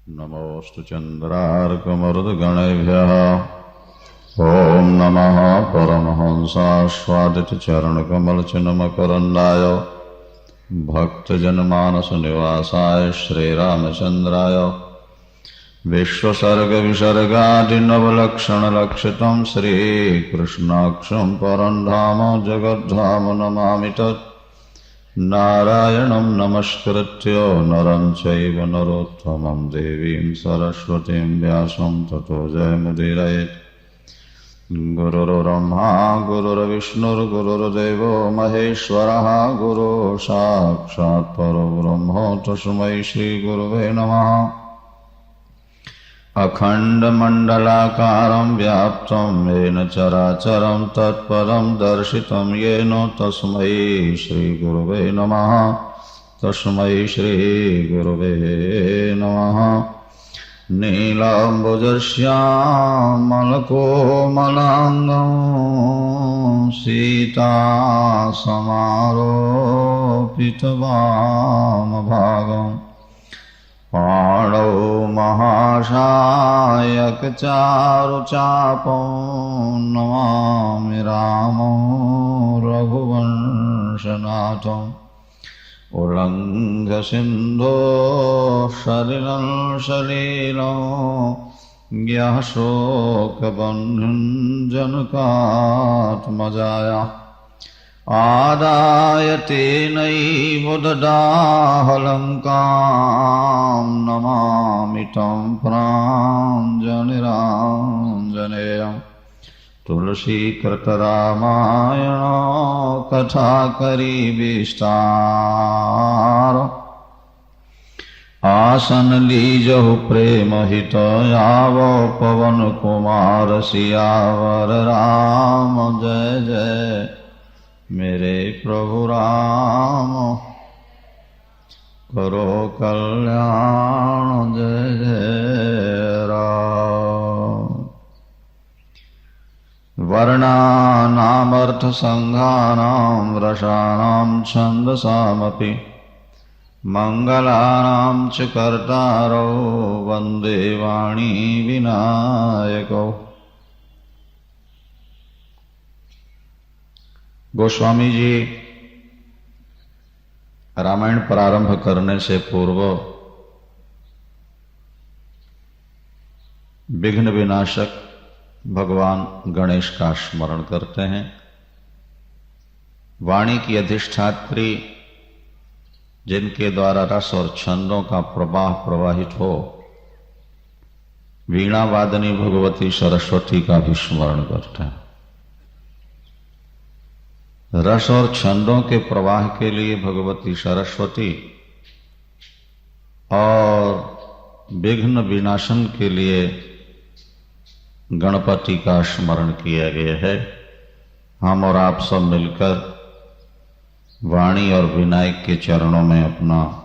नमोऽस्तु चन्द्रार्कमरुद्गणेभ्यः। ॐ नमः परमहंसास्वादितचरणकमलचिन्मकरन्दाय भक्तजनमानसनिवासाय श्रीरामचन्द्राय विश्वसर्गविसर्गादिनवलक्षणलक्षितं श्रीकृष्णाक्षं परं धाम जगद्धाम नमामि तत्। नारायणं नमस्कृत्य नरं चैव नरोत्तमं देवीं सरस्वतीं व्यासं ततो जयमुदीरयेत्। गुरुर्ब्रह्मा गुरुर्विष्णुर्गुरुर्देवो महेश्वरः गुरु साक्षात् परब्रह्म तस्मै श्रीगुरवे नमः। अखण्डमण्डलाकारं व्याप्तं येन चराचरं तत्पदं दर्शितं येन तस्मै श्रीगुरवे नमः। तस्मै श्रीगुरवे नमः। नीलाम्बुजश्यामलकोमलाङ्गं सीतासमारोपितवामभागम् पाणौ महाशायकचारुचापं नमामि रामं रघुवंशनाथम्। उल्लङ्घ्य सिन्धो सलिलं सलीलं यः शोकबन्धुं जनकात्मजाया आदाय तेनैव ददाहलङ्कां नमामि तं प्राञ्जलिराञ्जनेयम्। तुलसीकृतरामायण कथाकरी विस्तार आसन लीजहु प्रेमहित आवो पवन कुमार सियावर राम जय जय मेरे प्रभु राम करो कल्याण जय जय राम। वर्णानामर्थसङ्घानां रसानां छन्दसामपि मङ्गलानां च कर्तारौ वन्दे वाणी विनायकौ। गोस्वामी जी रामायण प्रारंभ करने से पूर्व विघ्न विनाशक भगवान गणेश का स्मरण करते हैं। वाणी की अधिष्ठात्री जिनके द्वारा रस और छंदों का प्रवाह प्रवाहित हो, वीणा वादनी भगवती सरस्वती का भी स्मरण करते हैं। रस और छंदों के प्रवाह के लिए भगवती सरस्वती और विघ्न विनाशन के लिए गणपति का स्मरण किया गया है। हम और आप सब मिलकर वाणी और विनायक के चरणों में अपना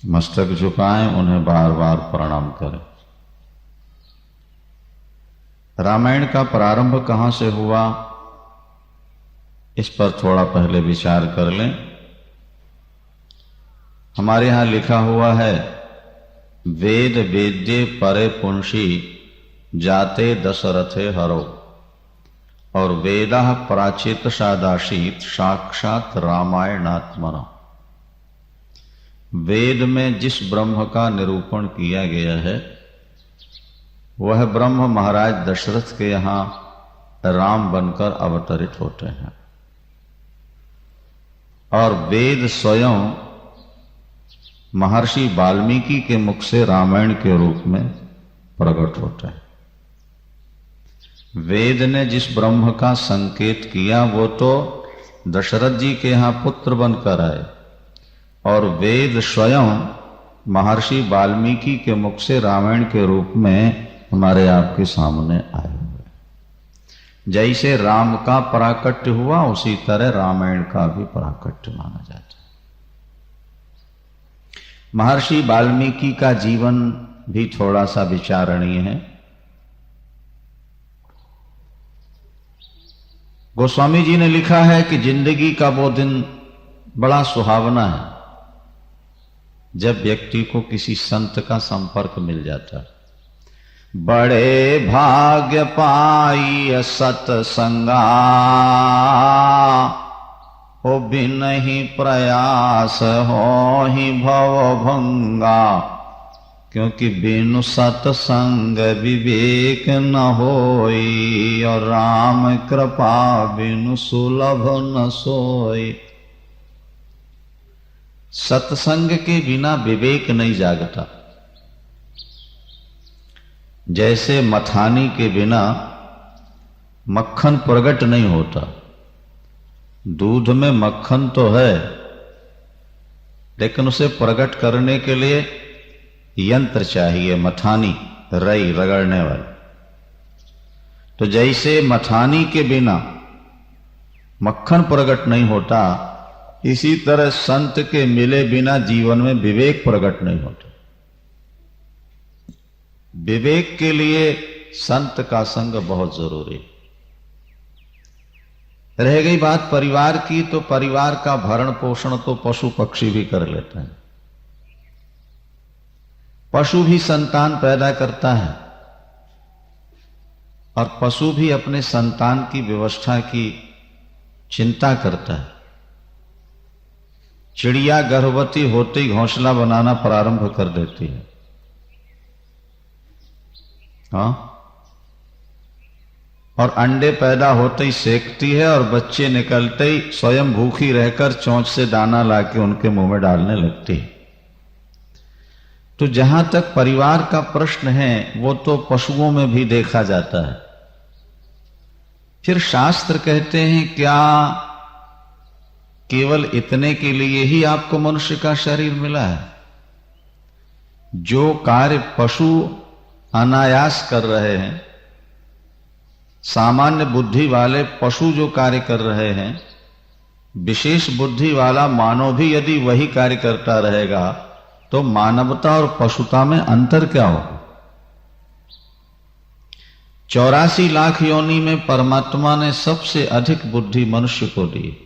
मस्तक झुकाएं, उन्हें बार बार प्रणाम करें। रामायण का प्रारंभ कहां से हुआ, इस पर थोड़ा पहले विचार कर लें। हमारे यहां लिखा हुआ है, वेद वेद्ये परे पुंसी जाते दशरथे हरो, और वेदाः प्राचेत सादासीत साक्षात रामायणात्मना। वेद में जिस ब्रह्म का निरूपण किया गया है वह ब्रह्म महाराज दशरथ के यहां राम बनकर अवतरित होते हैं, और वेद स्वयं महर्षि वाल्मीकि के मुख से रामायण के रूप में प्रकट होते हैं। वेद ने जिस ब्रह्म का संकेत किया वो तो दशरथ जी के यहां पुत्र बनकर आए, और वेद स्वयं महर्षि वाल्मीकि के मुख से रामायण के रूप में हमारे आपके सामने आए हुए। जैसे राम का प्राकट्य हुआ उसी तरह रामायण का भी प्राकट्य माना जाता है। महर्षि वाल्मीकि का जीवन भी थोड़ा सा विचारणीय है। गोस्वामी जी ने लिखा है कि जिंदगी का वो दिन बड़ा सुहावना है जब व्यक्ति को किसी संत का संपर्क मिल जाता। बड़े भाग्य पाई सत्संगा, हो बिनहि प्रयास हो ही भव भंगा। क्योंकि बिनु सत्संग विवेक न होई, और राम कृपा बिनु सुलभ न सोई। सत्संग के बिना विवेक नहीं जागता। जैसे मथानी के बिना मक्खन प्रकट नहीं होता। दूध में मक्खन तो है, लेकिन उसे प्रकट करने के लिए यंत्र चाहिए, मथानी, रई रगड़ने वाली। तो जैसे मथानी के बिना मक्खन प्रकट नहीं होता, इसी तरह संत के मिले बिना जीवन में विवेक प्रकट नहीं होता। विवेक के लिए संत का संग बहुत जरूरी है। रह गई बात परिवार की, तो परिवार का भरण पोषण तो पशु पक्षी भी कर लेते हैं। पशु भी संतान पैदा करता है, और पशु भी अपने संतान की व्यवस्था की चिंता करता है। चिड़िया गर्भवती होते ही घोंसला बनाना प्रारंभ कर देती है। हाँ, और अंडे पैदा होते ही सेकती है, और बच्चे निकलते ही स्वयं भूखी रहकर चोंच से दाना लाके उनके मुंह में डालने लगती है। तो जहां तक परिवार का प्रश्न है, वो तो पशुओं में भी देखा जाता है। फिर शास्त्र कहते हैं, क्या केवल इतने के लिए ही आपको मनुष्य का शरीर मिला है? जो कार्य पशु अनायास कर रहे हैं, सामान्य बुद्धि वाले पशु जो कार्य कर रहे हैं, विशेष बुद्धि वाला मानव भी यदि वही कार्य करता रहेगा, तो मानवता और पशुता में अंतर क्या होगा? 84 लाख योनि में परमात्मा ने सबसे अधिक बुद्धि मनुष्य को दी,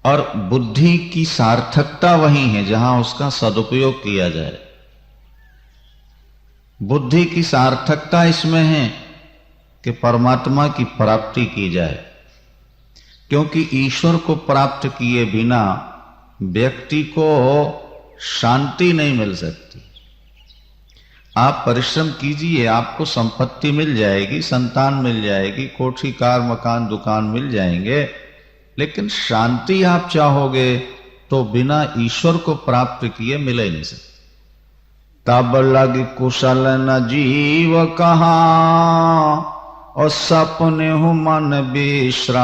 और बुद्धि की सार्थकता वही है जहां उसका सदुपयोग किया जाए। बुद्धि की सार्थकता इसमें है कि परमात्मा की प्राप्ति की जाए, क्योंकि ईश्वर को प्राप्त किए बिना व्यक्ति को शांति नहीं मिल सकती। आप परिश्रम कीजिए, आपको संपत्ति मिल जाएगी, संतान मिल जाएगी, कोठी कार मकान दुकान मिल जाएंगे, लेकिन शांति आप चाहोगे तो बिना ईश्वर को प्राप्त किए मिल ही नहीं सकती। तब लग कुशल न जीव कहाँ, और सपने हूँ मन विश्राम।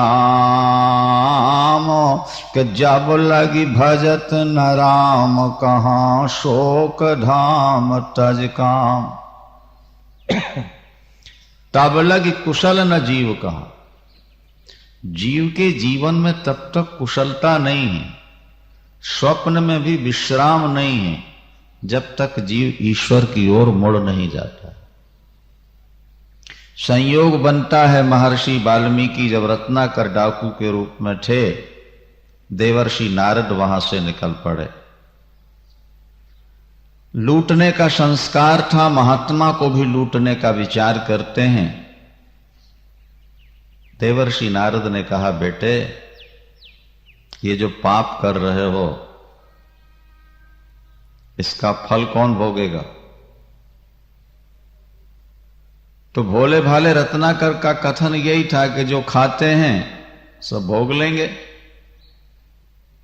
कि जब लगी भजत न राम कहाँ, शोक धाम तज काम। तब लगी कुशल न जीव कहाँ। जीव के जीवन में तब तक कुशलता नहीं है, स्वप्न में भी विश्राम नहीं है, जब तक जीव ईश्वर की ओर मुड़ नहीं जाता। संयोग बनता है, महर्षि वाल्मीकि जब रत्नाकर डाकू के रूप में थे, देवर्षि नारद वहां से निकल पड़े। लूटने का संस्कार था, महात्मा को भी लूटने का विचार करते हैं। देवर्षि नारद ने कहा, बेटे ये जो पाप कर रहे हो, इसका फल कौन भोगेगा? तो भोले भाले रत्नाकर का कथन यही था कि जो खाते हैं सब भोग लेंगे।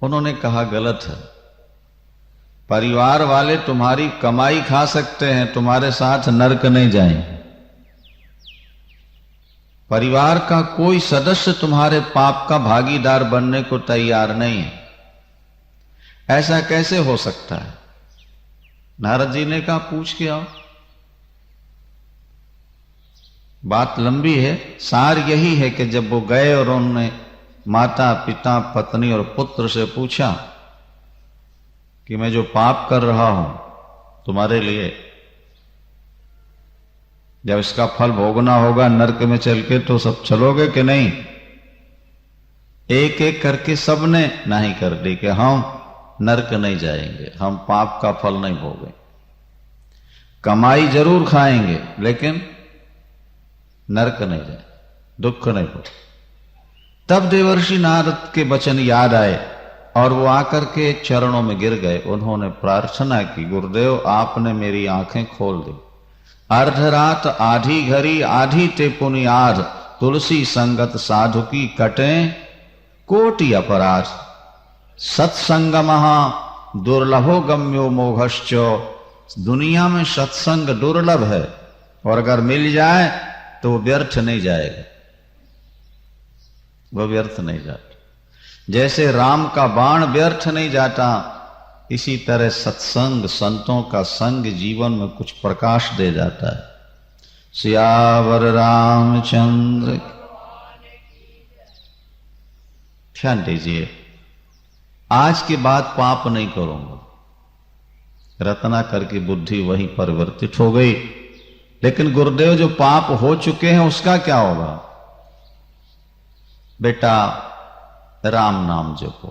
उन्होंने कहा गलत है, परिवार वाले तुम्हारी कमाई खा सकते हैं, तुम्हारे साथ नरक नहीं जाएंगे। परिवार का कोई सदस्य तुम्हारे पाप का भागीदार बनने को तैयार नहीं है। ऐसा कैसे हो सकता है? नारद जी ने कहा, पूछ के आओ। बात लंबी है, सार यही है कि जब वो गए और उन्होंने माता पिता पत्नी और पुत्र से पूछा कि मैं जो पाप कर रहा हूं तुम्हारे लिए, जब इसका फल भोगना होगा नरक में चल के, तो सब चलोगे कि नहीं? एक एक करके सबने नहीं कर दी कि हाँ नरक नहीं जाएंगे, हम पाप का फल नहीं भोगेंगे। कमाई जरूर खाएंगे लेकिन नरक नहीं जाए, दुख नहीं भोगे। तब देवर्षि नारद के वचन याद आए और वो आकर के चरणों में गिर गए। उन्होंने प्रार्थना की, गुरुदेव आपने मेरी आंखें खोल दी। अर्धरात आधी घड़ी आधी ते पुनियाद, तुलसी संगत साधु की कटे कोटि अपराध। सत्संगमहा दुर्लभो गम्यो मोघश्च, दुनिया में सत्संग दुर्लभ है और अगर मिल जाए तो वो व्यर्थ नहीं जाएगा, वो व्यर्थ नहीं जाता। जैसे राम का बाण व्यर्थ नहीं जाता, इसी तरह सत्संग, संतों का संग जीवन में कुछ प्रकाश दे जाता है। सियावर रामचंद्र, ध्यान दीजिए, आज के बाद पाप नहीं करूंगा। रत्नाकर की बुद्धि वहीं परिवर्तित हो गई। लेकिन गुरुदेव जो पाप हो चुके हैं उसका क्या होगा? बेटा राम नाम जपो।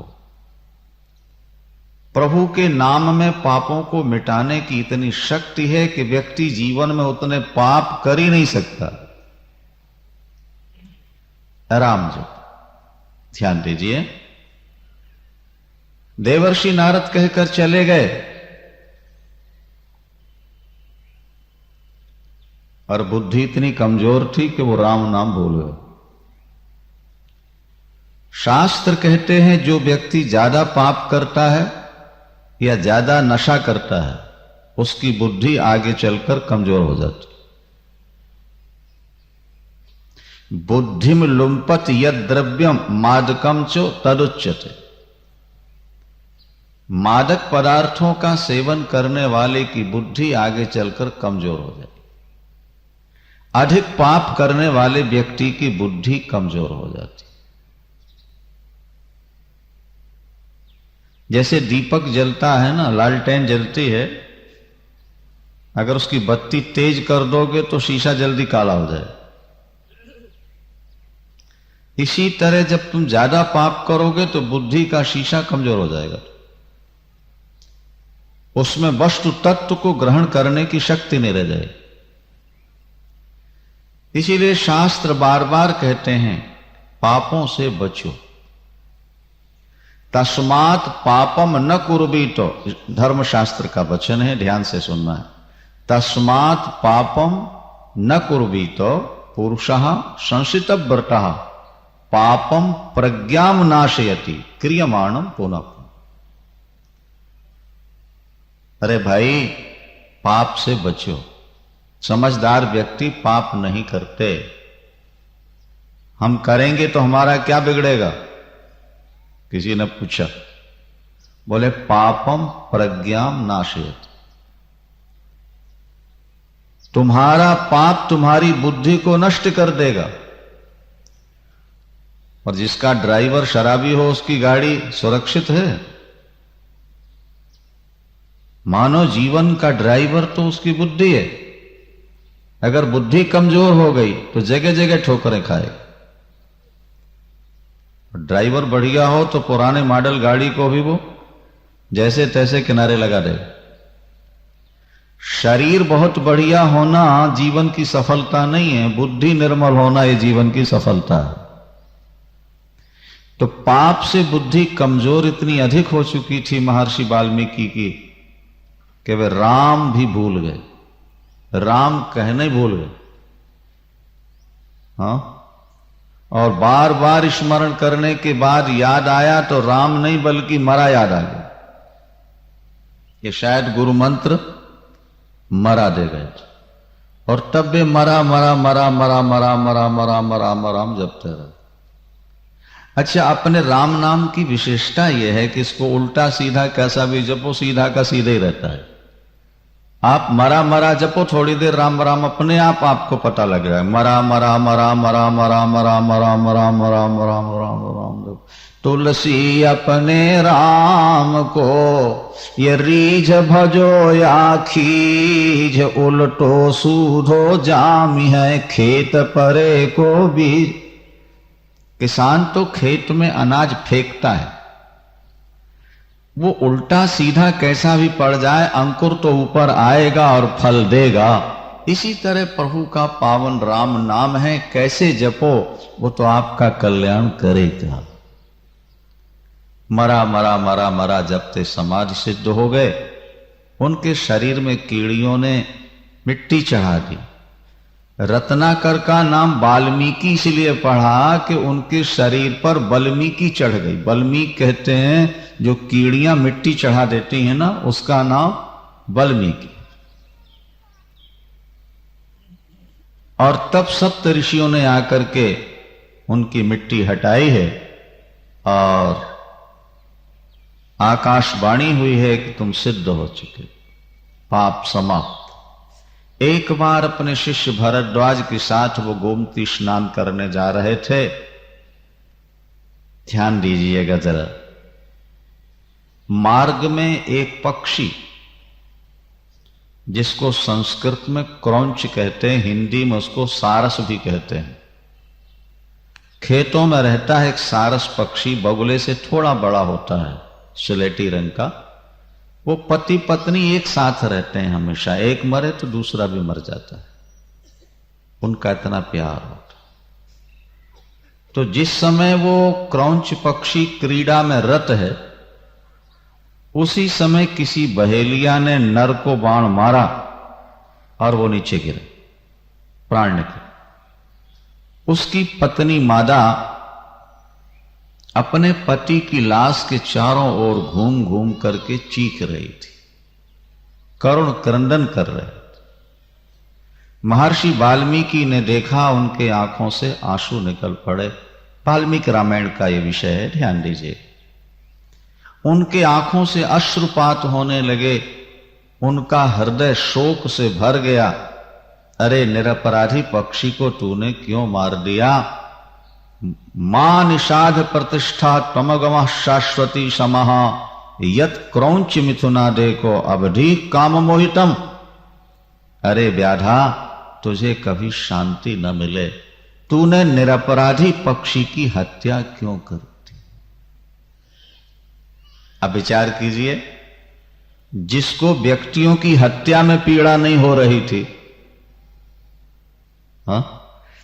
प्रभु के नाम में पापों को मिटाने की इतनी शक्ति है कि व्यक्ति जीवन में उतने पाप कर ही नहीं सकता। राम जप, ध्यान दीजिए। देवर्षि नारद कहकर चले गए और बुद्धि इतनी कमजोर थी कि वो राम नाम भूल गए। शास्त्र कहते हैं जो व्यक्ति ज्यादा पाप करता है या ज्यादा नशा करता है उसकी बुद्धि आगे चलकर कमजोर हो जाती। बुद्धिम लुम्पत यद द्रव्यम मादकम चो तदुच्यते। मादक पदार्थों का सेवन करने वाले की बुद्धि आगे चलकर कमजोर हो जाती। अधिक पाप करने वाले व्यक्ति की बुद्धि कमजोर हो जाती। जैसे दीपक जलता है ना, लालटेन जलती है, अगर उसकी बत्ती तेज कर दोगे तो शीशा जल्दी काला हो जाए। इसी तरह जब तुम ज्यादा पाप करोगे तो बुद्धि का शीशा कमजोर हो जाएगा, उसमें वस्तु तत्व को ग्रहण करने की शक्ति नहीं रह जाएगी। इसीलिए शास्त्र बार बार कहते हैं पापों से बचो। तस्मात् पापम न कुर्वीतो, धर्मशास्त्र का वचन है, ध्यान से सुनना है। तस्मात् पापम न कुर्वीतो पुरुषः संसितः व्रतः पापम प्रज्ञाम नाशयति क्रियमाणम पुनः। अरे भाई, पाप से बचो। समझदार व्यक्ति पाप नहीं करते। हम करेंगे तो हमारा क्या बिगड़ेगा? किसी ने पूछा, बोले पापम प्रज्ञाम नाशयति। तुम्हारा पाप तुम्हारी बुद्धि को नष्ट कर देगा। और जिसका ड्राइवर शराबी हो उसकी गाड़ी सुरक्षित है? मानो जीवन का ड्राइवर तो उसकी बुद्धि है। अगर बुद्धि कमजोर हो गई तो जगह जगह ठोकरें खाए। ड्राइवर बढ़िया हो तो पुराने मॉडल गाड़ी को भी वो जैसे तैसे किनारे लगा दे। शरीर बहुत बढ़िया होना जीवन की सफलता नहीं है, बुद्धि निर्मल होना ये जीवन की सफलता है। तो पाप से बुद्धि कमजोर इतनी अधिक हो चुकी थी महर्षि वाल्मीकि की कि वे राम भी भूल गए, राम कहने भूल गए। हाँ, और बार बार स्मरण करने के बाद याद आया तो राम नहीं बल्कि मरा याद आ गया। ये शायद गुरु मंत्र मरा दे गए और तब भी मरा मरा मरा मरा मरा मरा मरा मरा मरा जपते रहे। अच्छा, अपने राम नाम की विशेषता यह है कि इसको उल्टा सीधा कैसा भी जपो सीधा का सीधा ही रहता है। आप मरा मरा जपो, थोड़ी देर राम राम, अपने आप आपको पता लग रहा है। मरा मरा मरा मरा मरा मरा मरा मरा मरा मरा मरा मरा। तुलसी अपने राम को ये रीझ भजो या खीझ, उल्टो सूधो जामी है खेत परे को बीज। किसान तो खेत में अनाज फेंकता है, वो उल्टा सीधा कैसा भी पड़ जाए, अंकुर तो ऊपर आएगा और फल देगा। इसी तरह प्रभु का पावन राम नाम है, कैसे जपो वो तो आपका कल्याण करेगा। मरा मरा मरा मरा जपते समाधि सिद्ध हो गए। उनके शरीर में कीड़ियों ने मिट्टी चढ़ा दी। रत्नाकर का नाम वाल्मीकि इसलिए पढ़ा कि उनके शरीर पर बल्मीकि चढ़ गई। बल्मीकि कहते हैं जो कीड़ियां मिट्टी चढ़ा देती हैं ना, उसका नाम वाल्मीकि। और तब सप्त ऋषियों ने आकर के उनकी मिट्टी हटाई है और आकाशवाणी हुई है कि तुम सिद्ध हो चुके, पाप समाप्त। एक बार अपने शिष्य भरद्वाज के साथ वो गोमती स्नान करने जा रहे थे। ध्यान दीजिएगा जरा। मार्ग में एक पक्षी, जिसको संस्कृत में क्रौंच कहते हैं, हिंदी में उसको सारस भी कहते हैं, खेतों में रहता है एक सारस पक्षी, बगुले से थोड़ा बड़ा होता है, स्लेटी रंग का। वो पति पत्नी एक साथ रहते हैं हमेशा, एक मरे तो दूसरा भी मर जाता है, उनका इतना प्यार होता। तो जिस समय वो क्रौंच पक्षी क्रीड़ा में रत है, उसी समय किसी बहेलिया ने नर को बाण मारा और वो नीचे गिरे, प्राण निकले। उसकी पत्नी मादा अपने पति की लाश के चारों ओर घूम घूम करके चीख रही थी, करुण क्रंदन कर रहे थे। महर्षि वाल्मीकि ने देखा, उनके आंखों से आंसू निकल पड़े। वाल्मीकि रामायण का यह विषय है, ध्यान दीजिए। उनके आंखों से अश्रुपात होने लगे, उनका हृदय शोक से भर गया। अरे निरपराधी पक्षी को तूने क्यों मार दिया? मां निषाद प्रतिष्ठा त्वमगमः शाश्वती समः यत् क्रौंच मिथुना देखो अवधि काम मोहितम। अरे व्याधा, तुझे कभी शांति न मिले, तूने निरपराधी पक्षी की हत्या क्यों कर दी? अब विचार कीजिए, जिसको व्यक्तियों की हत्या में पीड़ा नहीं हो रही थी, हाँ,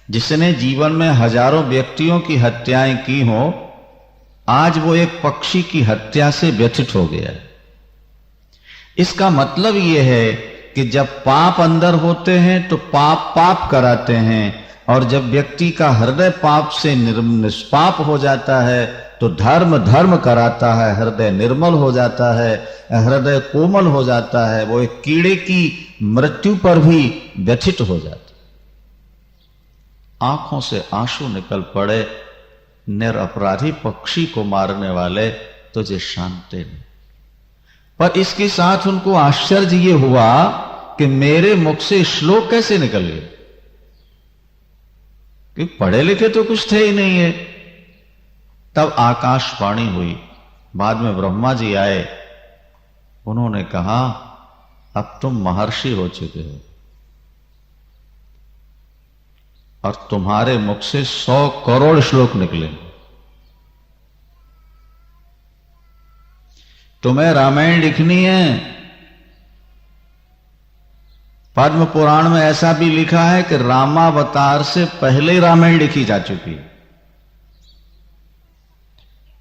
जिसने जीवन में हजारों व्यक्तियों की हत्याएं की हो, आज वो एक पक्षी की हत्या से व्यथित हो गया है। इसका मतलब यह है कि जब पाप अंदर होते हैं तो पाप पाप कराते हैं, और जब व्यक्ति का हृदय पाप से निष्पाप हो जाता है तो धर्म धर्म कराता है, हृदय निर्मल हो जाता है, हृदय कोमल हो जाता है, वो एक कीड़े की मृत्यु पर भी व्यथित हो जाता है। आंखों से आंसू निकल पड़े। निरपराधी पक्षी को मारने वाले तुझे शांति नहीं। पर इसके साथ उनको आश्चर्य ये हुआ कि मेरे मुख से श्लोक कैसे निकल गए, कि पढ़े लिखे तो कुछ थे ही नहीं है। तब आकाशवाणी हुई। बाद में ब्रह्मा जी आए, उन्होंने कहा अब तुम महर्षि हो चुके हो और तुम्हारे मुख से 100 करोड़ श्लोक निकलेंगे। तुम्हें रामायण लिखनी है। पद्म पुराण में ऐसा भी लिखा है कि रामावतार से पहले रामायण लिखी जा चुकी है।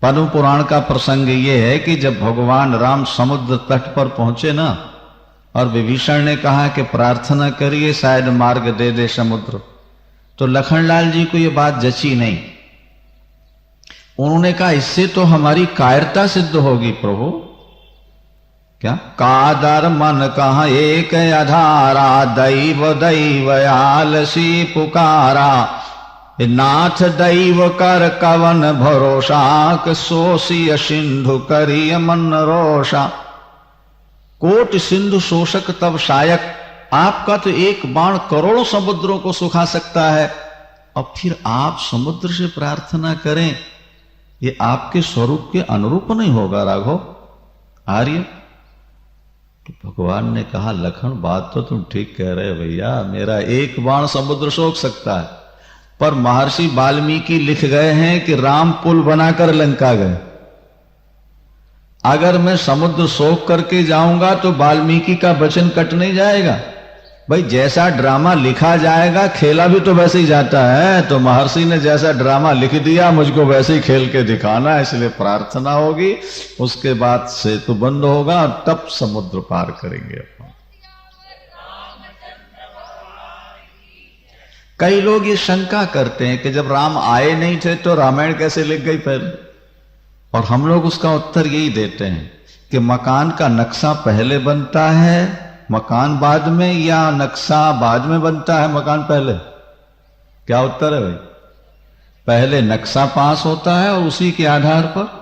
पद्म पुराण का प्रसंग यह है कि जब भगवान राम समुद्र तट पर पहुंचे ना, और विभीषण ने कहा कि प्रार्थना करिए शायद मार्ग दे दे समुद्र, तो लखनलाल जी को यह बात जची नहीं। उन्होंने कहा इससे तो हमारी कायरता सिद्ध होगी प्रभु। क्या? कादर मन कहा एक आधारा, दैव दैव आलसी पुकारा, नाथ दैव कर कवन भरोसा, सोसिय सिंधु करिय मन रोषा। कोट सिंधु शोषक तब शायक, आपका तो एक बाण करोड़ों समुद्रों को सुखा सकता है, और फिर आप समुद्र से प्रार्थना करें, ये आपके स्वरूप के अनुरूप नहीं होगा राघव आर्य। तो भगवान ने कहा लखन बात तो तुम ठीक कह रहे हो भैया, मेरा एक बाण समुद्र सोख सकता है, पर महर्षि वाल्मीकि लिख गए हैं कि राम पुल बनाकर लंका गए। अगर मैं समुद्र सोख करके जाऊंगा तो वाल्मीकि का वचन कट नहीं जाएगा। भाई जैसा ड्रामा लिखा जाएगा खेला भी तो वैसे ही जाता है। तो महर्षि ने जैसा ड्रामा लिख दिया मुझको वैसे ही खेल के दिखाना, इसलिए प्रार्थना होगी, उसके बाद सेतु बंद होगा और तब समुद्र पार करेंगे अपन। कई लोग ये शंका करते हैं कि जब राम आए नहीं थे तो रामायण कैसे लिख गई पहले, और हम लोग उसका उत्तर यही देते हैं कि मकान का नक्शा पहले बनता है मकान बाद में, या नक्शा बाद में बनता है मकान पहले? क्या उत्तर है भाई? पहले नक्शा पास होता है और उसी के आधार पर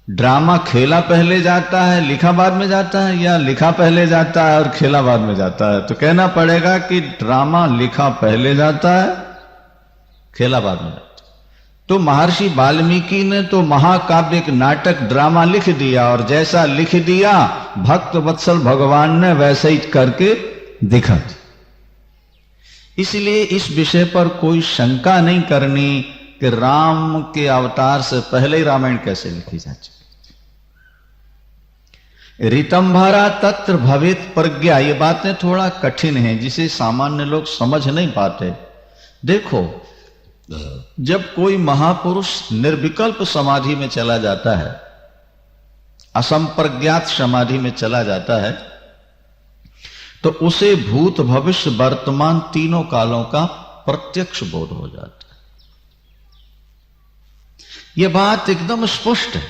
ड्रामा खेला पहले जाता है लिखा बाद में जाता है, या लिखा पहले जाता है और खेला बाद में जाता है? तो कहना पड़ेगा कि ड्रामा लिखा पहले जाता है खेला बाद में जाता है। तो महर्षि वाल्मीकि ने तो महाकाव्यिक नाटक ड्रामा लिख दिया, और जैसा लिख दिया भक्त वत्सल भगवान ने वैसे ही करके दिखा दिया। इसलिए इस विषय पर कोई शंका नहीं करनी कि राम के अवतार से पहले ही रामायण कैसे लिखी जा चुकी। ऋतंभरा तत्र भवेत प्रज्ञा, ये बातें थोड़ा कठिन हैं जिसे सामान्य लोग समझ नहीं पाते। देखो, जब कोई महापुरुष निर्विकल्प समाधि में चला जाता है, असंप्रज्ञात समाधि में चला जाता है, तो उसे भूत भविष्य वर्तमान तीनों कालों का प्रत्यक्ष बोध हो जाता है। यह बात एकदम स्पष्ट है।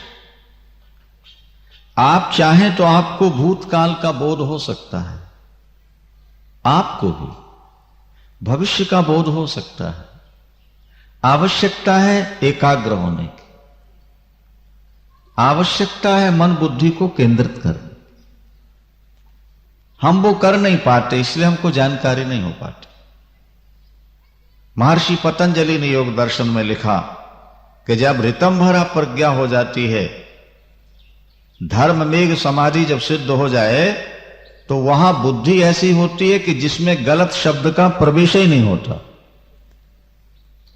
आप चाहें तो आपको भूतकाल का बोध हो सकता है, आपको भी भविष्य का बोध हो सकता है। आवश्यकता है एकाग्र होने की, आवश्यकता है मन बुद्धि को केंद्रित करने। हम वो कर नहीं पाते, इसलिए हमको जानकारी नहीं हो पाती। महर्षि पतंजलि ने योग दर्शन में लिखा कि जब ऋतंभरा प्रज्ञा हो जाती है, धर्म मेघ समाधि जब सिद्ध हो जाए, तो वहां बुद्धि ऐसी होती है कि जिसमें गलत शब्द का प्रवेश ही नहीं होता।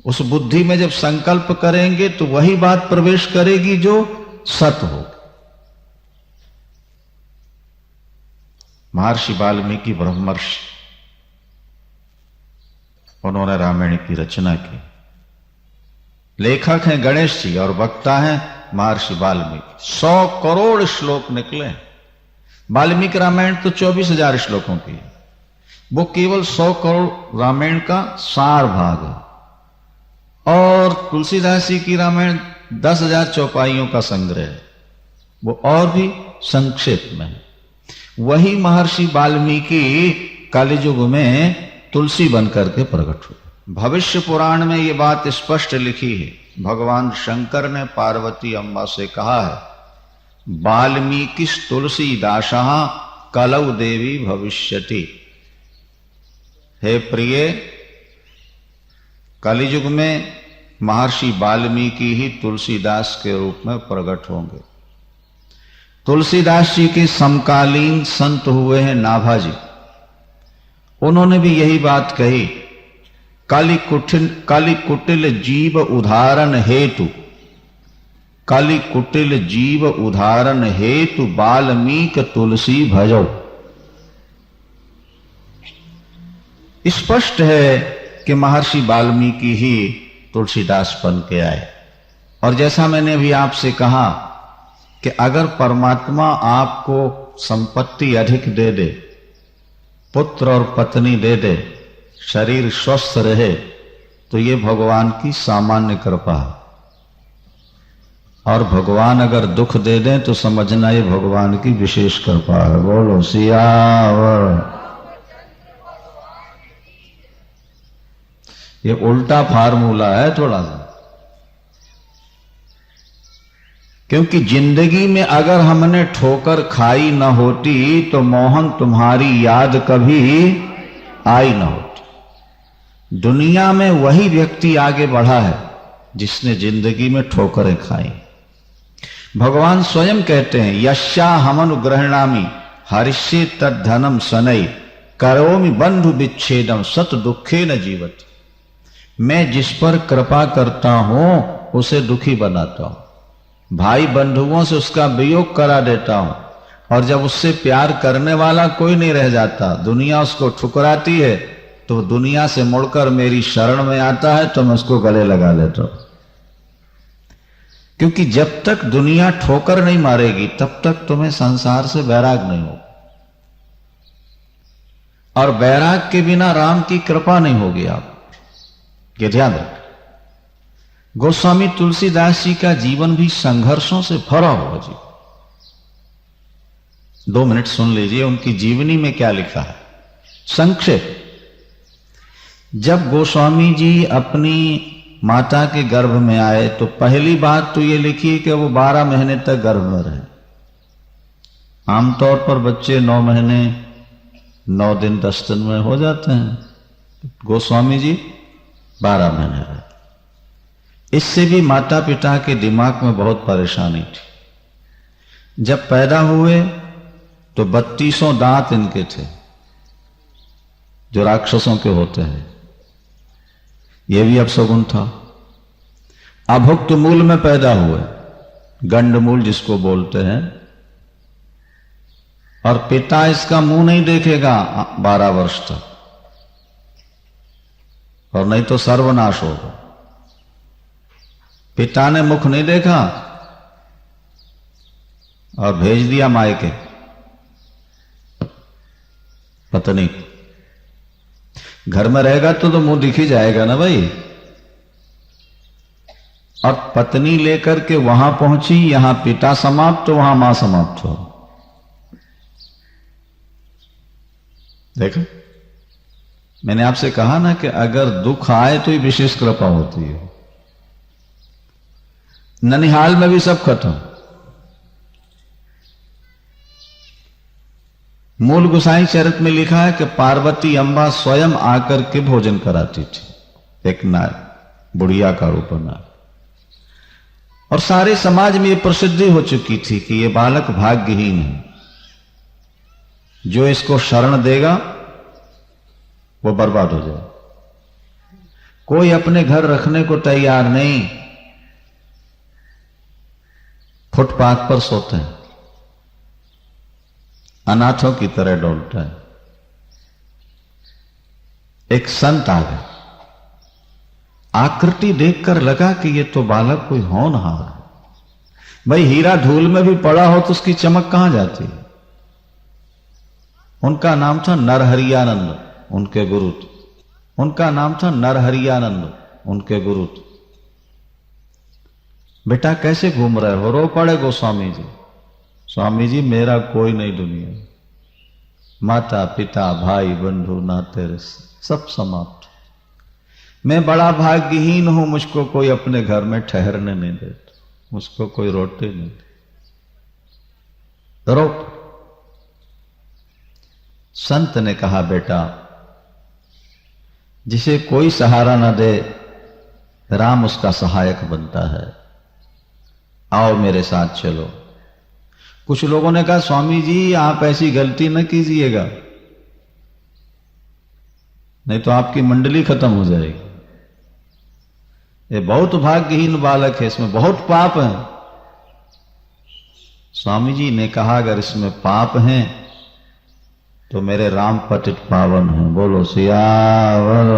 उस बुद्धि में जब संकल्प करेंगे तो वही बात प्रवेश करेगी जो सत हो। महर्षि वाल्मीकि ब्रह्मर्षि, उन्होंने रामायण की रचना की। लेखक हैं गणेश जी और वक्ता हैं महर्षि वाल्मीकि। 100 करोड़ श्लोक निकले। वाल्मीकि रामायण तो 24,000 श्लोकों की है, वो केवल 100 करोड़ रामायण का सार भाग है। और तुलसीदास जी की रामायण 10,000 चौपाइयों का संग्रह है, वो और भी संक्षेप में है। वही महर्षि वाल्मीकि कलियुग में तुलसी बनकर के प्रकट हुए। भविष्य पुराण में ये बात स्पष्ट लिखी है। भगवान शंकर ने पार्वती अम्बा से कहा है, वाल्मीकि तुलसीदासः कलौ देवी भविष्यति। हे प्रिय, कलियुग में महर्षि वाल्मीकि ही तुलसीदास के रूप में प्रकट होंगे। तुलसीदास जी के समकालीन संत हुए हैं नाभाजी। उन्होंने भी यही बात कही, काली कुटिल जीव उदाहरण हेतु, काली कुटिल जीव उदाहरण हेतु वाल्मीक तुलसी भजो। स्पष्ट है कि महर्षि वाल्मीकि ही तुलसीदास बन के आए। और जैसा मैंने भी आपसे कहा कि अगर परमात्मा आपको संपत्ति अधिक दे दे, पुत्र और पत्नी दे दे, शरीर स्वस्थ रहे, तो ये भगवान की सामान्य कृपा है। और भगवान अगर दुख दे दें तो समझना ये भगवान की विशेष कृपा है। बोलो सियावर। ये उल्टा फार्मूला है थोड़ा सा, क्योंकि जिंदगी में अगर हमने ठोकर खाई न होती तो मोहन तुम्हारी याद कभी आई न होती। दुनिया में वही व्यक्ति आगे बढ़ा है जिसने जिंदगी में ठोकरें खाई। भगवान स्वयं कहते हैं, यस्या हमनुग्रहणामि हरिष्ये तद्धनम सनई करोमि बंधु विच्छेदम सत दुखे न जीवति। मैं जिस पर कृपा करता हूं उसे दुखी बनाता हूं। भाई बंधुओं से उसका वियोग करा देता हूं, और जब उससे प्यार करने वाला कोई नहीं रह जाता, दुनिया उसको ठुकराती है, तो दुनिया से मुड़कर मेरी शरण में आता है तो मैं उसको गले लगा लेता हूं। क्योंकि जब तक दुनिया ठोकर नहीं मारेगी तब तक तुम्हें संसार से वैराग नहीं होगा, और वैराग के बिना राम की कृपा नहीं होगी। आप ये ध्यान रखें। गोस्वामी तुलसीदास जी का जीवन भी संघर्षों से भरा हुआ जी। 2 मिनट सुन लीजिए उनकी जीवनी में क्या लिखा है संक्षेप। जब गोस्वामी जी अपनी माता के गर्भ में आए तो पहली बात तो ये लिखी कि वो 12 महीने तक गर्भ में रहे। आमतौर पर बच्चे 9 महीने 9 दिन 10 दिन में हो जाते हैं, गोस्वामी जी 12 महीने रहे। इससे भी माता पिता के दिमाग में बहुत परेशानी थी। जब पैदा हुए तो 32 दांत इनके थे, जो राक्षसों के होते हैं। यह भी अपशगुन था। अभुक्त मूल में पैदा हुए, गंड मूल जिसको बोलते हैं, और पिता इसका मुंह नहीं देखेगा 12 वर्ष तक, और नहीं तो सर्वनाश होगा। पिता ने मुख नहीं देखा और भेज दिया मायके पत्नी। घर में रहेगा तो मुंह दिख ही जाएगा ना भाई। और पत्नी लेकर के वहां पहुंची, यहां पिता समाप्त तो वहां मां समाप्त हो। देखो, मैंने आपसे कहा ना कि अगर दुख आए तो ही विशेष कृपा होती है। ननिहाल में भी सब खत्म। मूल गोसाई चरित में लिखा है कि पार्वती अम्बा स्वयं आकर के भोजन कराती थी, एक नार, बुढ़िया का रूप नार। और सारे समाज में यह प्रसिद्धि हो चुकी थी कि यह बालक भाग्यहीन है, जो इसको शरण देगा वो बर्बाद हो जाए। कोई अपने घर रखने को तैयार नहीं, फुटपाथ पर सोते हैं, अनाथों की तरह डोलता है। एक संत आ गए, आकृति देखकर लगा कि ये तो बालक कोई होनहार है। भाई हीरा धूल में भी पड़ा हो तो उसकी चमक कहां जाती है। उनका नाम था नरहरियानंद, उनके गुरु थे। उनका नाम था नरहरियानंद, उनके गुरु थे। बेटा कैसे घूम रहे हो? रो पड़े गोस्वामी जी। स्वामी जी मेरा कोई नहीं दुनिया, माता पिता भाई बंधु नाते सब समाप्त। मैं बड़ा भाग्यहीन हूं, मुझको कोई अपने घर में ठहरने नहीं देता, मुझको कोई रोटी नहीं देता। रो। संत ने कहा बेटा, जिसे कोई सहारा न दे राम उसका सहायक बनता है, आओ मेरे साथ चलो। कुछ लोगों ने कहा स्वामी जी आप ऐसी गलती न कीजिएगा, नहीं तो आपकी मंडली खत्म हो जाएगी। ये बहुत भाग्यहीन बालक है, इसमें बहुत पाप है। स्वामी जी ने कहा अगर इसमें पाप हैं तो मेरे राम पतित पावन हैं। बोलो सियावर।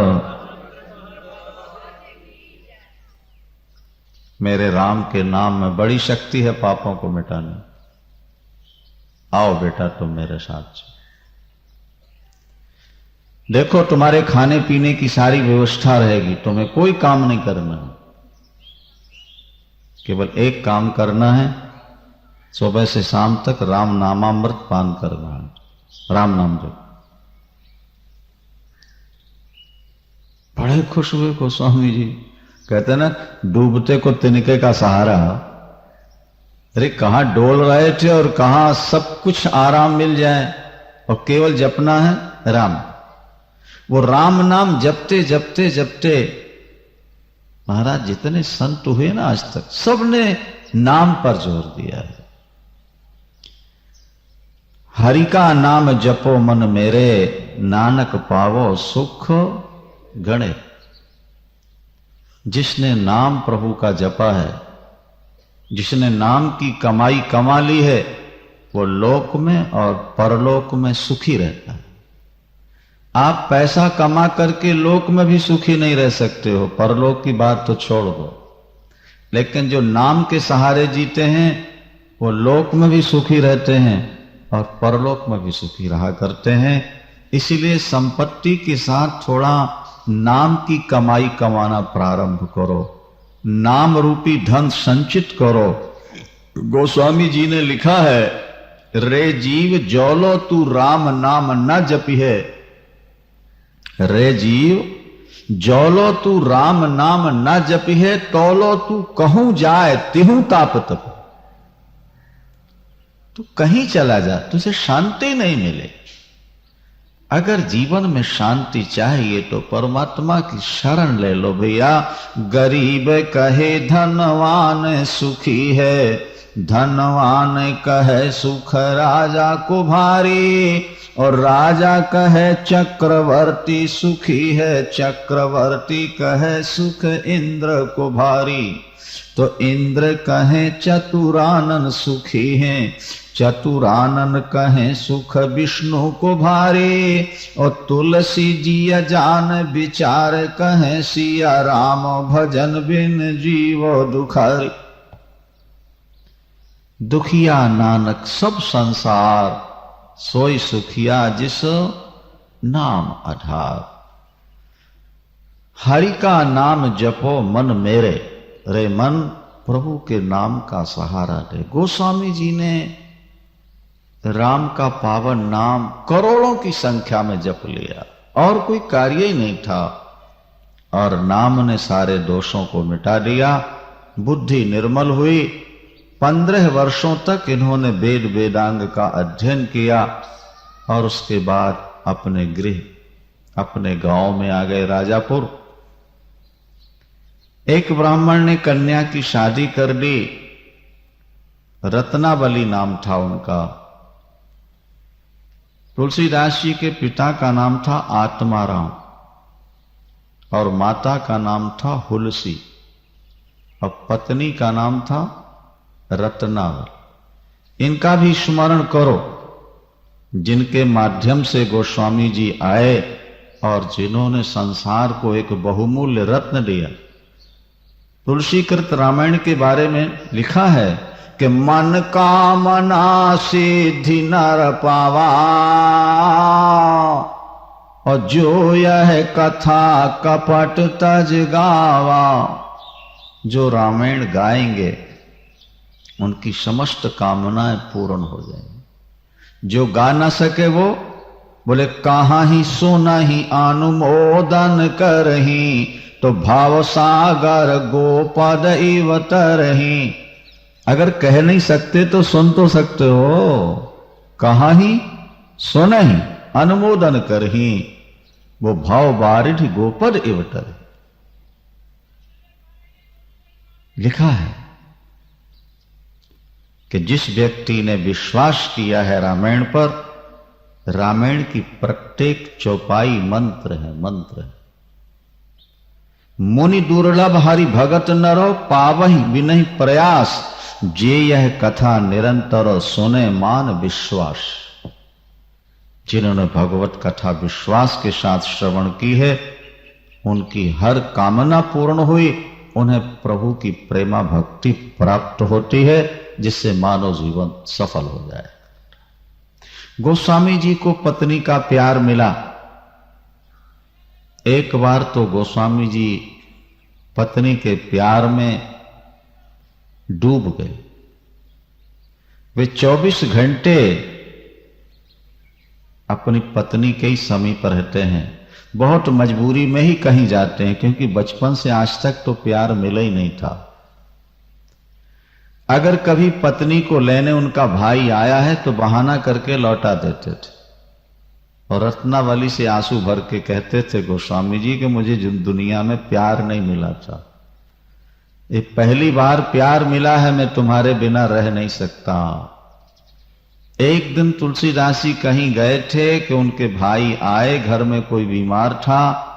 मेरे राम के नाम में बड़ी शक्ति है पापों को मिटाने। आओ बेटा तुम मेरे साथ चलो। देखो तुम्हारे खाने पीने की सारी व्यवस्था रहेगी, तुम्हें कोई काम नहीं करना है, केवल एक काम करना है, सुबह से शाम तक राम नामामृत पान करना है, राम नाम जप। बड़े खुश हुए गोस्वामी जी। कहते ना डूबते को तिनके का सहारा। अरे कहां डोल रहे थे और कहां सब कुछ आराम मिल जाए, और केवल जपना है राम। वो राम नाम जपते जपते जपते महाराज जितने संत हुए ना आज तक, सबने नाम पर जोर दिया है। हरि का नाम जपो मन मेरे, नानक पावो सुख गणे। जिसने नाम प्रभु का जपा है जिसने नाम की कमाई कमा ली है वो लोक में और परलोक में सुखी रहता है। आप पैसा कमा करके लोक में भी सुखी नहीं रह सकते हो, परलोक की बात तो छोड़ दो। लेकिन जो नाम के सहारे जीते हैं वो लोक में भी सुखी रहते हैं और परलोक में भी सुखी रहा करते हैं। इसीलिए संपत्ति के साथ थोड़ा नाम की कमाई कमाना प्रारंभ करो, नाम रूपी धन संचित करो। गोस्वामी जी ने लिखा है, रे जीव जौलो तू राम नाम न जपी है। रे जीव जौलो तू राम नाम न जपी है, तौलो तू कहूं जाए तिहू ताप तप। तू कहीं चला जा, तुझे शांति नहीं मिले। अगर जीवन में शांति चाहिए तो परमात्मा की शरण ले लो भैया। गरीब कहे धनवान सुखी है, धनवान कहे सुख राजा को भारी, और राजा कहे चक्रवर्ती सुखी है, चक्रवर्ती कहे सुख इंद्र को भारी। तो इंद्र कहे चतुरानन सुखी हैं, चतुरानन कहें सुख विष्णु को भारी। और तुलसी जी जान विचार कहें, सिया राम भजन बिन जीवो दुखारी। दुखिया नानक सब संसार, सोई सुखिया जिस नाम आधार। हरि का नाम जपो मन मेरे, रे मन प्रभु के नाम का सहारा दे। गोस्वामी जी ने राम का पावन नाम करोड़ों की संख्या में जप लिया और कोई कार्य ही नहीं था, और नाम ने सारे दोषों को मिटा दिया। बुद्धि निर्मल हुई। 15 वर्षों तक इन्होंने वेद वेदांग का अध्ययन किया और उसके बाद अपने गृह, अपने गांव में आ गए राजापुर। एक ब्राह्मण ने कन्या की शादी कर दी, रत्नावली नाम था उनका। तुलसीदास जी के पिता का नाम था आत्माराम और माता का नाम था हुलसी और पत्नी का नाम था रत्नावली। इनका भी स्मरण करो, जिनके माध्यम से गोस्वामी जी आए और जिन्होंने संसार को एक बहुमूल्य रत्न दिया। तुलसीकृत रामायण के बारे में लिखा है कि मन कामना सिद्धि नर पावा, और जो यह कथा कपट तज गावा। जो रामायण गाएंगे उनकी समस्त कामनाएं पूर्ण हो जाएंगी। जो गा ना सके वो बोले कहाँ ही सुना ही अनुमोदन करही, तो भाव सागर गोपद इव तरही। अगर कह नहीं सकते तो सुन तो सकते हो। कहाँ ही सुन ही अनुमोदन करही, वो भाव बारिठ गोपद इव तरही। लिखा है कि जिस व्यक्ति ने विश्वास किया है रामायण पर, रामायण की प्रत्येक चौपाई मंत्र है, मंत्र है। मुनि दुर्लभ हरि भगत नरो, पावहि बिनहि प्रयास, जे यह कथा निरंतर सुने मान विश्वास। जिन्होंने भगवत कथा विश्वास के साथ श्रवण की है, उनकी हर कामना पूर्ण हुई। उन्हें प्रभु की प्रेमा भक्ति प्राप्त होती है, जिससे मानव जीवन सफल हो जाए। गोस्वामी जी को पत्नी का प्यार मिला। एक बार तो गोस्वामी जी पत्नी के प्यार में डूब गए। वे 24 घंटे अपनी पत्नी के ही समीप रहते हैं। बहुत मजबूरी में ही कहीं जाते हैं, क्योंकि बचपन से आज तक तो प्यार मिला ही नहीं था। अगर कभी पत्नी को लेने उनका भाई आया है तो बहाना करके लौटा देते थे, और रत्नावली से आंसू भर के कहते थे गोस्वामी जी कि मुझे दुनिया में प्यार नहीं मिला था, ये पहली बार प्यार मिला है, मैं तुम्हारे बिना रह नहीं सकता। एक दिन तुलसीदास जी कहीं गए थे कि उनके भाई आए, घर में कोई बीमार था।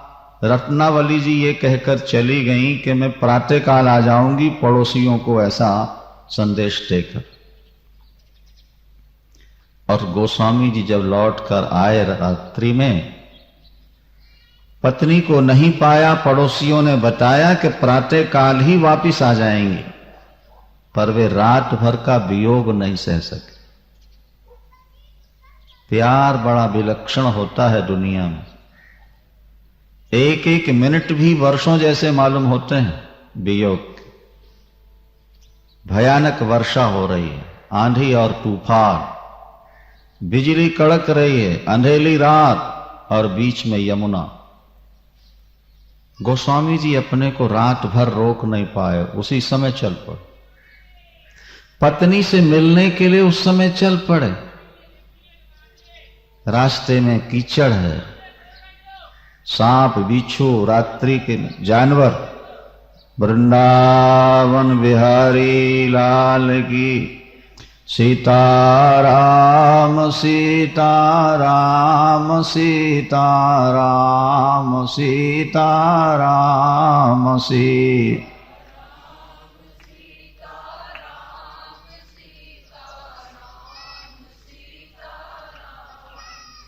रत्नावली जी ये कहकर चली गई कि मैं प्रातःकाल आ जाऊंगी, पड़ोसियों को ऐसा संदेश देकर। और गोस्वामी जी जब लौट कर आए रात्रि में, पत्नी को नहीं पाया। पड़ोसियों ने बताया कि प्रातः काल ही वापिस आ जाएंगे, पर वे रात भर का वियोग नहीं सह सके। प्यार बड़ा विलक्षण होता है दुनिया में। एक एक मिनट भी वर्षों जैसे मालूम होते हैं वियोग के। भयानक वर्षा हो रही है, आंधी और तूफान, बिजली कड़क रही है, अंधेरी रात और बीच में यमुना। गोस्वामी जी अपने को रात भर रोक नहीं पाए, उसी समय चल पड़े। पत्नी से मिलने के लिए उस समय चल पड़े। रास्ते में कीचड़ है, सांप बिच्छू रात्रि के जानवर। वृंदावन बिहारी लाल की सीताराम सीताराम सीताराम सीताराम सीता।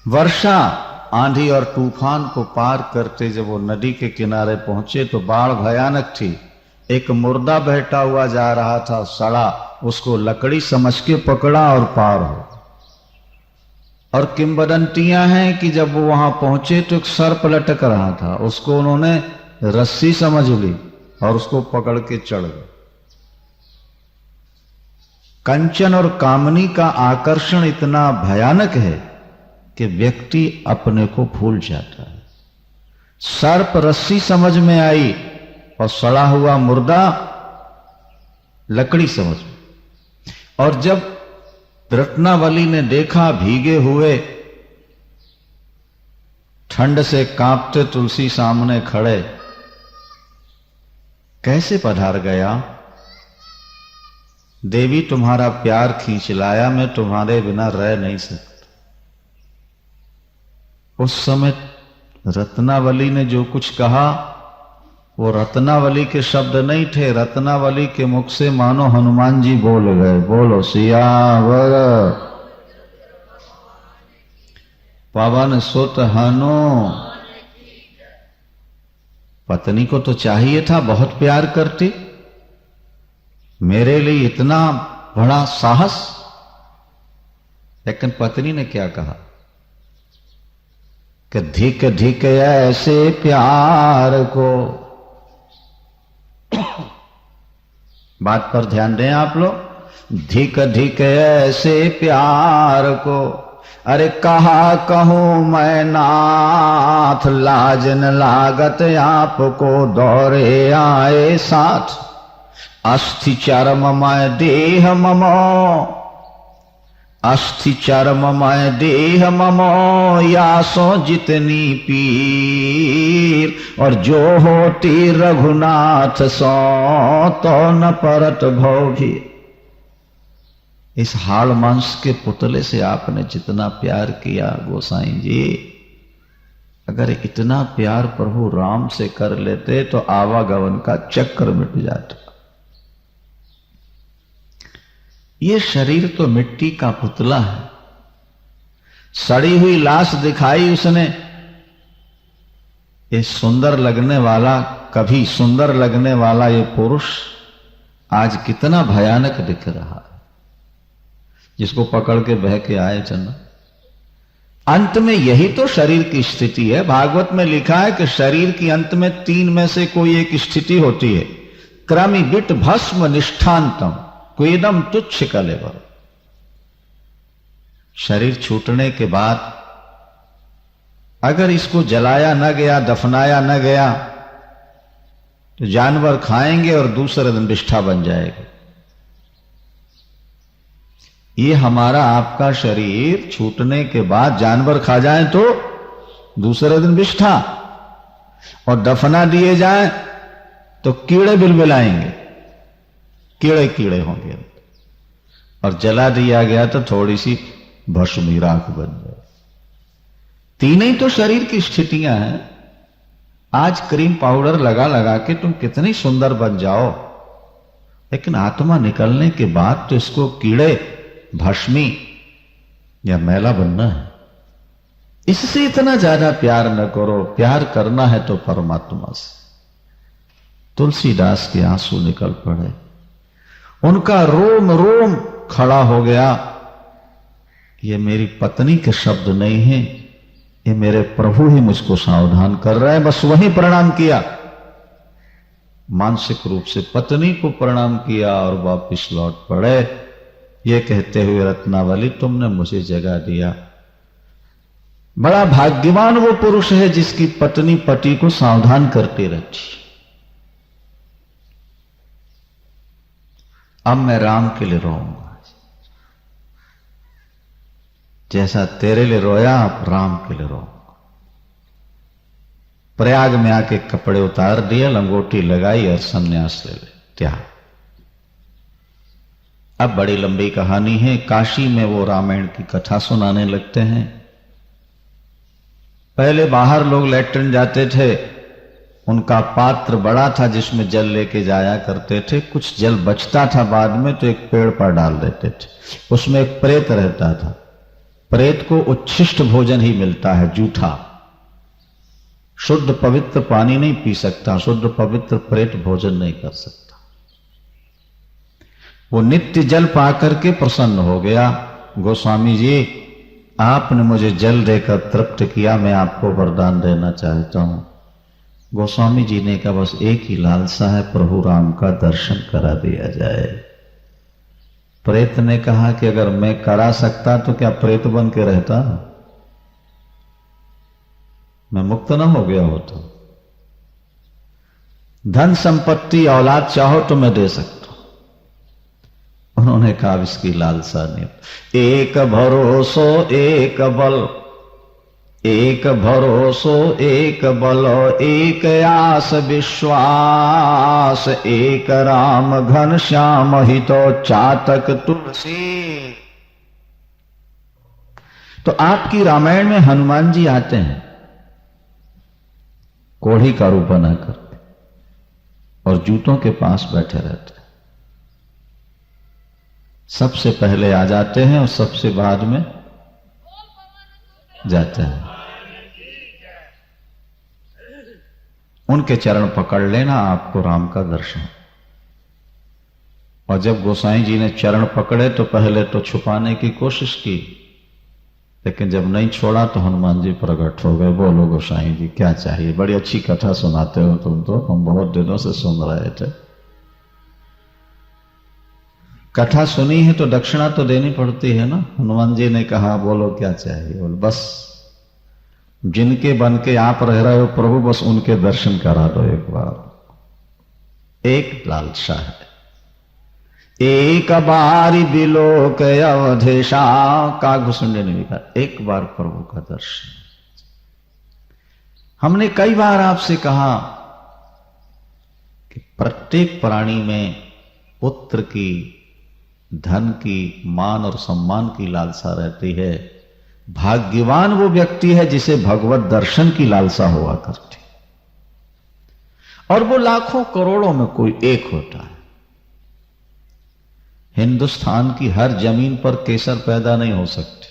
वर्षा, आंधी और तूफान को पार करते जब वो नदी के किनारे पहुंचे तो बाढ़ भयानक थी। एक मुर्दा बैठा हुआ जा रहा था, सड़ा, उसको लकड़ी समझ के पकड़ा और पार हो। और किंवदंतियां हैं कि जब वो वहां पहुंचे तो एक सर्प लटक रहा था, उसको उन्होंने रस्सी समझ ली और उसको पकड़ के चढ़ गए। कंचन और कामनी का आकर्षण इतना भयानक है कि व्यक्ति अपने को भूल जाता है। सर्प रस्सी समझ में आई और सड़ा हुआ मुर्दा लकड़ी समझ में। और जब रत्नावली ने देखा भीगे हुए, ठंड से कांपते तुलसी सामने खड़े, कैसे पधार गया? देवी तुम्हारा प्यार खींच लाया, मैं तुम्हारे बिना रह नहीं सकता। उस समय रत्नावली ने जो कुछ कहा वो रत्नावली के शब्द नहीं थे, रत्नावली के मुख से मानो हनुमान जी बोल गए, बोलो सियावर पवन सुत हनु। पत्नी को तो चाहिए था, बहुत प्यार करती, मेरे लिए इतना बड़ा साहस। लेकिन पत्नी ने क्या कहा कि धिक धिक ऐसे प्यार को। बात पर ध्यान दें आप लोग। धिक धिक ऐसे प्यार को, अरे कहा कहूं मैं नाथ, लाज न लागत आपको दौरे आए साथ। अस्थि चर्ममय देह ममो, अस्थि चर्ममय देह ममो, यासो जितनी पीर। और जो होती रघुनाथ सो, तो न परत भोगी। इस हाड़ मांस के पुतले से आपने जितना प्यार किया गोसाई जी, अगर इतना प्यार प्रभु राम से कर लेते तो आवागमन का चक्र मिट जाता। ये शरीर तो मिट्टी का पुतला है। सड़ी हुई लाश दिखाई उसने। ये सुंदर लगने वाला, कभी सुंदर लगने वाला ये पुरुष आज कितना भयानक दिख रहा है, जिसको पकड़ के बह के आए चन्ना। अंत में यही तो शरीर की स्थिति है। भागवत में लिखा है कि शरीर की अंत में 3 में से कोई एक स्थिति होती है। क्रमि बिट भस्म निष्ठांतम क्वेदम तुच्छ कलेवर। शरीर छूटने के बाद अगर इसको जलाया न गया, दफनाया न गया, तो जानवर खाएंगे और दूसरे दिन विष्ठा बन जाएगा। ये हमारा आपका शरीर छूटने के बाद जानवर खा जाए तो दूसरे दिन विष्ठा, और दफना दिए जाए तो कीड़े बिलबिलाएंगे, कीड़े कीड़े होंगे। और जला दिया गया तो थोड़ी सी भस्मी राख बन जाए। तीन ही तो शरीर की स्थितियां हैं। आज क्रीम पाउडर लगा लगा के तुम कितनी सुंदर बन जाओ, लेकिन आत्मा निकलने के बाद तो इसको कीड़े, भस्मी या मैला बनना है। इससे इतना ज्यादा प्यार न करो। प्यार करना है तो परमात्मा से। तुलसीदास के आंसू निकल पड़े, उनका रोम रोम खड़ा हो गया। ये मेरी पत्नी के शब्द नहीं है, ये मेरे प्रभु ही मुझको सावधान कर रहे हैं। बस वही प्रणाम किया, मानसिक रूप से पत्नी को प्रणाम किया और वापिस लौट पड़े, ये कहते हुए रत्नावली तुमने मुझे जगा दिया। बड़ा भाग्यवान वो पुरुष है जिसकी पत्नी पति को सावधान करती रहती। अब मैं राम के लिए रोऊंगा, जैसा तेरे लिए रोया अब राम के लिए रोऊंगा। प्रयाग में आके कपड़े उतार दिए, लंगोटी लगाई और संन्यास ले त्याग। अब बड़ी लंबी कहानी है। काशी में वो रामायण की कथा सुनाने लगते हैं। पहले बाहर लोग लेटरिन जाते थे, उनका पात्र बड़ा था जिसमें जल लेके जाया करते थे। कुछ जल बचता था बाद में तो एक पेड़ पर डाल देते थे। उसमें एक प्रेत रहता था। प्रेत को उच्छिष्ट भोजन ही मिलता है, जूठा। शुद्ध पवित्र पानी नहीं पी सकता, शुद्ध पवित्र प्रेत भोजन नहीं कर सकता। वो नित्य जल पाकर के प्रसन्न हो गया। गोस्वामी जी, आपने मुझे जल देकर तृप्त किया, मैं आपको वरदान देना चाहता हूं। गोस्वामी जी ने कहा बस एक ही लालसा है, प्रभु राम का दर्शन करा दिया जाए। प्रेत ने कहा कि अगर मैं करा सकता तो क्या प्रेत बन के रहता, मैं मुक्त न हो गया होता। धन संपत्ति औलाद चाहो तो मैं दे सकता। उन्होंने कहा इसकी लालसा नहीं। एक भरोसो एक बल, एक भरोसो एक बल, एक आस विश्वास, एक राम घन श्याम हितो चातक तुलसी। तो आपकी रामायण में हनुमान जी आते हैं कोढ़ी का रूप बना करके और जूतों के पास बैठे रहते हैं। सबसे पहले आ जाते हैं और सबसे बाद में जाते हैं। उनके चरण पकड़ लेना, आपको राम का दर्शन। और जब गोसाई जी ने चरण पकड़े तो पहले तो छुपाने की कोशिश की, लेकिन जब नहीं छोड़ा तो हनुमान जी प्रकट हो गए। बोलो गोसाई जी क्या चाहिए? बड़ी अच्छी कथा सुनाते हो तुम तो, हम बहुत दिनों से सुन रहे थे। कथा सुनी है तो दक्षिणा तो देनी पड़ती है ना। हनुमान जी ने कहा बोलो क्या चाहिए? बोल बस जिनके बन के आप रह रहे हो प्रभु, बस उनके दर्शन करा दो एक बार। एक लालसा है, एक बारी बिलोक अवधेशा। कागभूषुंडी ने भी कहा एक बार प्रभु का दर्शन। हमने कई बार आपसे कहा कि प्रत्येक प्राणी में पुत्र की, धन की, मान और सम्मान की लालसा रहती है। भाग्यवान वो व्यक्ति है जिसे भगवत दर्शन की लालसा हुआ करती, और वो लाखों करोड़ों में कोई एक होता है। हिंदुस्तान की हर जमीन पर केसर पैदा नहीं हो सकती,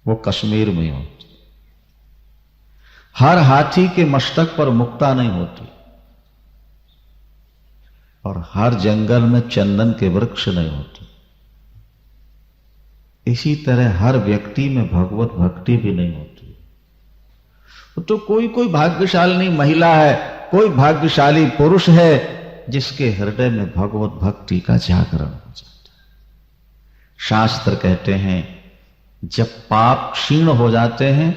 वो कश्मीर में होती। हर हाथी के मस्तक पर मुक्ता नहीं होती, और हर जंगल में चंदन के वृक्ष नहीं होते। इसी तरह हर व्यक्ति में भगवत भक्ति भी नहीं होती। तो कोई कोई भाग्यशाली महिला है, कोई भाग्यशाली पुरुष है जिसके हृदय में भगवत भक्ति का जागरण हो जाता है। शास्त्र कहते हैं जब पाप क्षीण हो जाते हैं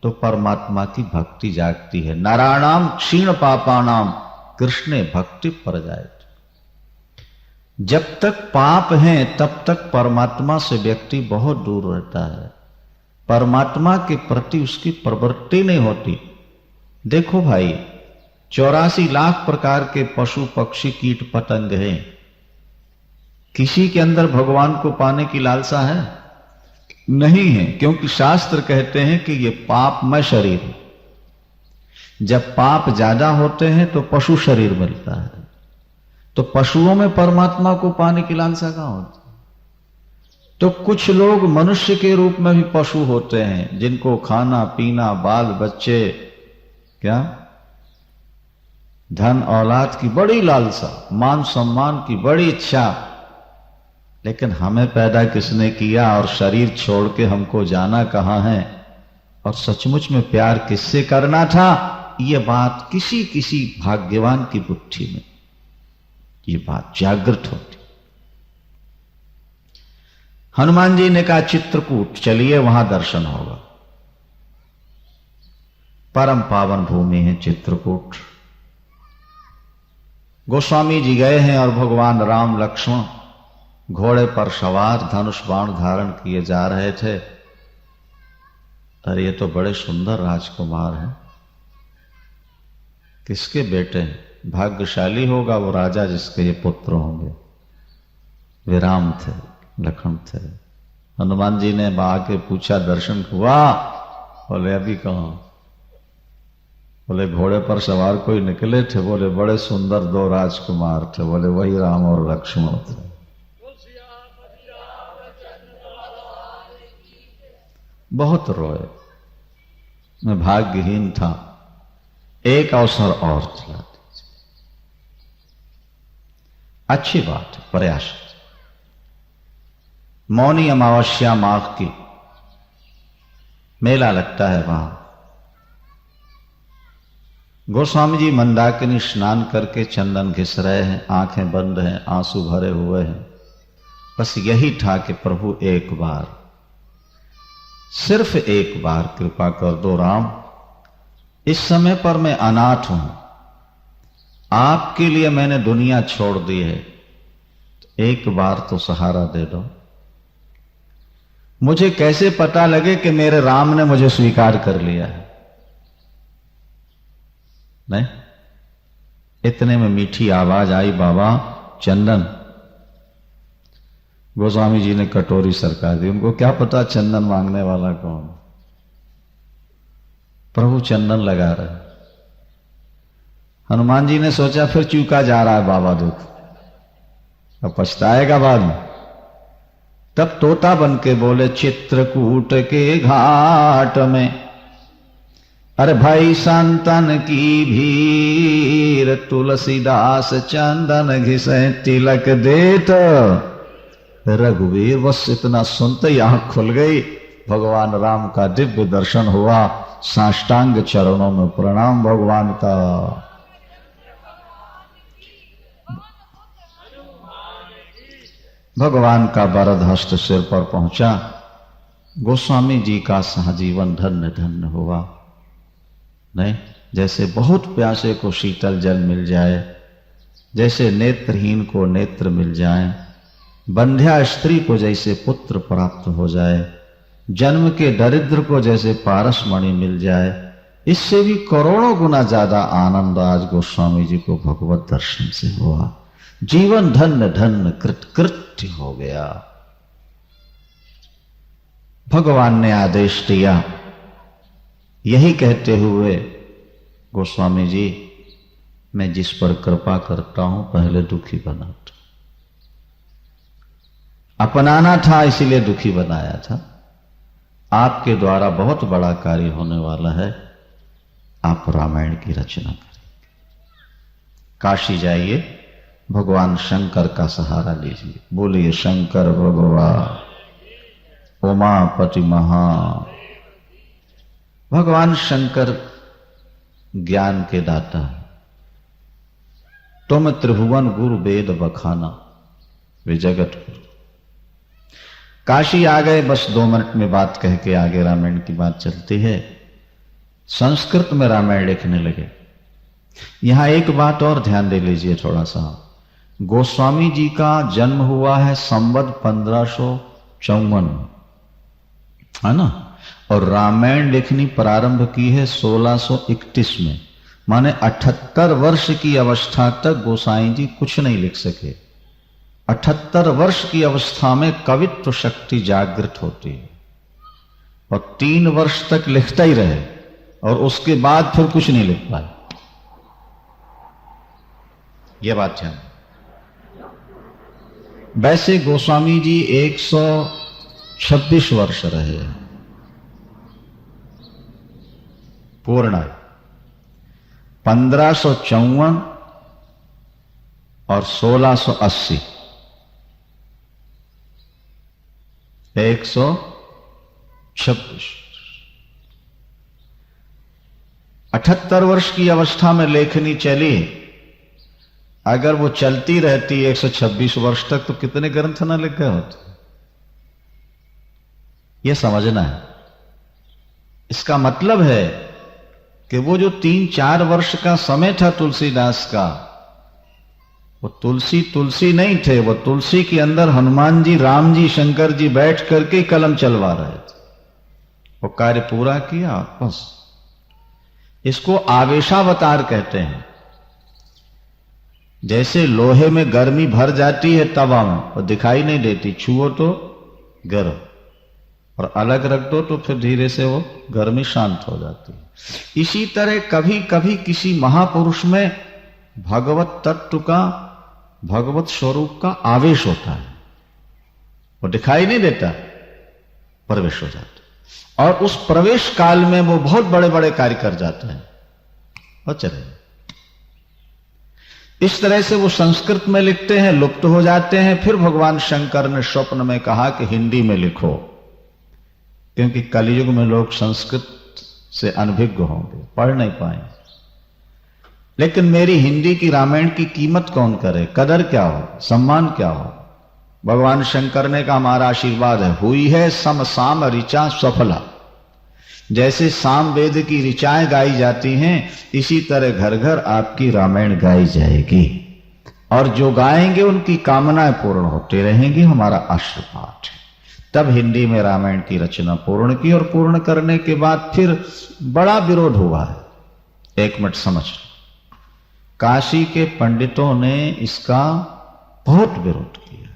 तो परमात्मा की भक्ति जागती है। नारायणाम क्षीण पापानाम कृष्णे भक्ति पर जाए। जब तक पाप हैं तब तक परमात्मा से व्यक्ति बहुत दूर रहता है, परमात्मा के प्रति उसकी प्रवृत्ति नहीं होती। देखो भाई, 84 लाख प्रकार के पशु पक्षी कीट पतंग हैं, किसी के अंदर भगवान को पाने की लालसा है? नहीं है, क्योंकि शास्त्र कहते हैं कि ये पापमय शरीर है। जब पाप ज्यादा होते हैं तो पशु शरीर मिलता है, तो पशुओं में परमात्मा को पाने की लालसा कहां होती? तो कुछ लोग मनुष्य के रूप में भी पशु होते हैं, जिनको खाना पीना, बाल बच्चे, क्या धन औलाद की बड़ी लालसा, मान सम्मान की बड़ी इच्छा। लेकिन हमें पैदा किसने किया और शरीर छोड़ के हमको जाना कहां है, और सचमुच में प्यार किससे करना था, ये बात किसी किसी भाग्यवान की बुद्धि में ये बात जागृत होती। हनुमान जी ने कहा चित्रकूट चलिए, वहां दर्शन होगा। परम पावन भूमि है चित्रकूट। गोस्वामी जी गए हैं और भगवान राम लक्ष्मण घोड़े पर सवार धनुष बाण धारण किए जा रहे थे। अरे ये तो बड़े सुंदर राजकुमार हैं, किसके बेटे हैं? भाग्यशाली होगा वो राजा जिसके ये पुत्र होंगे। वे राम थे, लखन थे। हनुमान जी ने आके पूछा दर्शन हुआ? बोले अभी कहां। बोले घोड़े पर सवार कोई निकले थे? बोले बड़े सुंदर दो राजकुमार थे। बोले वही राम और लक्ष्मण थे। बहुत रोए, मैं भाग्यहीन था, एक अवसर और दिला दीजिए। अच्छी बात है, प्रयास। मौनी अमावस्या माघ की मेला लगता है वहां। गोस्वामी जी मंदाकिनी स्नान करके चंदन घिस रहे हैं, आंखें बंद हैं, आंसू भरे हुए हैं। बस यही था कि प्रभु एक बार, सिर्फ एक बार कृपा कर दो राम, इस समय पर मैं अनाथ हूं, आपके लिए मैंने दुनिया छोड़ दी है, तो एक बार तो सहारा दे दो। मुझे कैसे पता लगे कि मेरे राम ने मुझे स्वीकार कर लिया है? नहीं, इतने में मीठी आवाज आई, बाबा चंदन। गोस्वामी जी ने कटोरी सरका दी। उनको क्या पता चंदन मांगने वाला कौन? प्रभु चंदन लगा रहे। हनुमान जी ने सोचा फिर चूका जा रहा है बाबा दुख, अब पछताएगा बाद में। तब तोता बन के बोले चित्रकूट के घाट में, अरे भाई संतन की भीड़, तुलसीदास चंदन घिसे तिलक देत। रघुवीर बस इतना सुनते ही आंख खुल गई, भगवान राम का दिव्य दर्शन हुआ। साष्टांग चरणों में प्रणाम भगवान का। भगवान का वरद हस्त सिर पर पहुंचा। गोस्वामी जी का सहजीवन धन्य धन्य हुआ। नहीं, जैसे बहुत प्यासे को शीतल जल मिल जाए, जैसे नेत्रहीन को नेत्र मिल जाए, बंध्या स्त्री को जैसे पुत्र प्राप्त हो जाए, जन्म के दरिद्र को जैसे पारस मणि मिल जाए, इससे भी करोड़ों गुना ज्यादा आनंद आज गोस्वामी जी को भगवत दर्शन से हुआ। जीवन धन्य धन्य कृत्य हो गया। भगवान ने आदेश दिया, यही कहते हुए गोस्वामी जी, मैं जिस पर कृपा करता हूं पहले दुखी बनाता। अपनाना था इसीलिए दुखी बनाया था। आपके द्वारा बहुत बड़ा कार्य होने वाला है, आप रामायण की रचना करें। काशी जाइए, भगवान शंकर का सहारा लीजिए। बोलिए शंकर भगवान, उमापति महा। भगवान शंकर ज्ञान के दाता है। तुम त्रिभुवन गुरु वेद बखाना, वे जगत गुरु। काशी आ गए, बस 2 मिनट में बात कह के आगे रामायण की बात चलती है। संस्कृत में रामायण लिखने लगे। यहां एक बात और ध्यान दे लीजिए थोड़ा सा। गोस्वामी जी का जन्म हुआ है संवत 1554, है ना, और रामायण लिखनी प्रारंभ की है 1631 में। माने 78 वर्ष की अवस्था तक गोसाई जी कुछ नहीं लिख सके। 78 वर्ष की अवस्था में कवित्व शक्ति जागृत होती है, और 3 वर्ष तक लिखता ही रहे, और उसके बाद फिर कुछ नहीं लिख पाए। यह बात है। वैसे गोस्वामी जी 126 वर्ष रहे पूर्ण, 1554 और 1680, 126। 78 वर्ष की अवस्था में लेखनी चली। अगर वो चलती रहती 126 वर्ष तक तो कितने ग्रंथ ना लिख गए होते। यह समझना है। इसका मतलब है कि वो जो 3-4 वर्ष का समय था तुलसीदास का, वो तुलसी नहीं थे, वो तुलसी के अंदर हनुमान जी, राम जी, शंकर जी बैठ करके कलम चलवा रहे थे। वो कार्य पूरा किया बस। इसको आवेशावतार कहते हैं। जैसे लोहे में गर्मी भर जाती है तवा में, वो दिखाई नहीं देती, छुओ तो गर्म, और अलग रख दो तो फिर धीरे से वो गर्मी शांत हो जाती है। इसी तरह कभी कभी किसी महापुरुष में भगवत तत्व का, भगवत स्वरूप का आवेश होता है। वो दिखाई नहीं देता, प्रवेश हो जाता है, और उस प्रवेश काल में वो बहुत बड़े बड़े कार्य कर जाते हैं और चले। इस तरह से वो संस्कृत में लिखते हैं, लुप्त हो जाते हैं। फिर भगवान शंकर ने स्वप्न में कहा कि हिंदी में लिखो, क्योंकि कलयुग में लोग संस्कृत से अनभिज्ञ होंगे, पढ़ नहीं पाएंगे। लेकिन मेरी हिंदी की रामायण की कीमत कौन करे, कदर क्या हो, सम्मान क्या हो। भगवान शंकर ने कहा हमारा आशीर्वाद है, हुई है सम साम ऋचा सफला। जैसे साम वेद की ऋचाएं गाई जाती हैं, इसी तरह घर घर आपकी रामायण गाई जाएगी, और जो गाएंगे उनकी कामनाएं पूर्ण होती रहेंगी। हमारा आशीर्वाद है। तब हिंदी में रामायण की रचना पूर्ण की, और पूर्ण करने के बाद फिर बड़ा विरोध हुआ है। एक मिनट समझ, काशी के पंडितों ने इसका बहुत विरोध किया,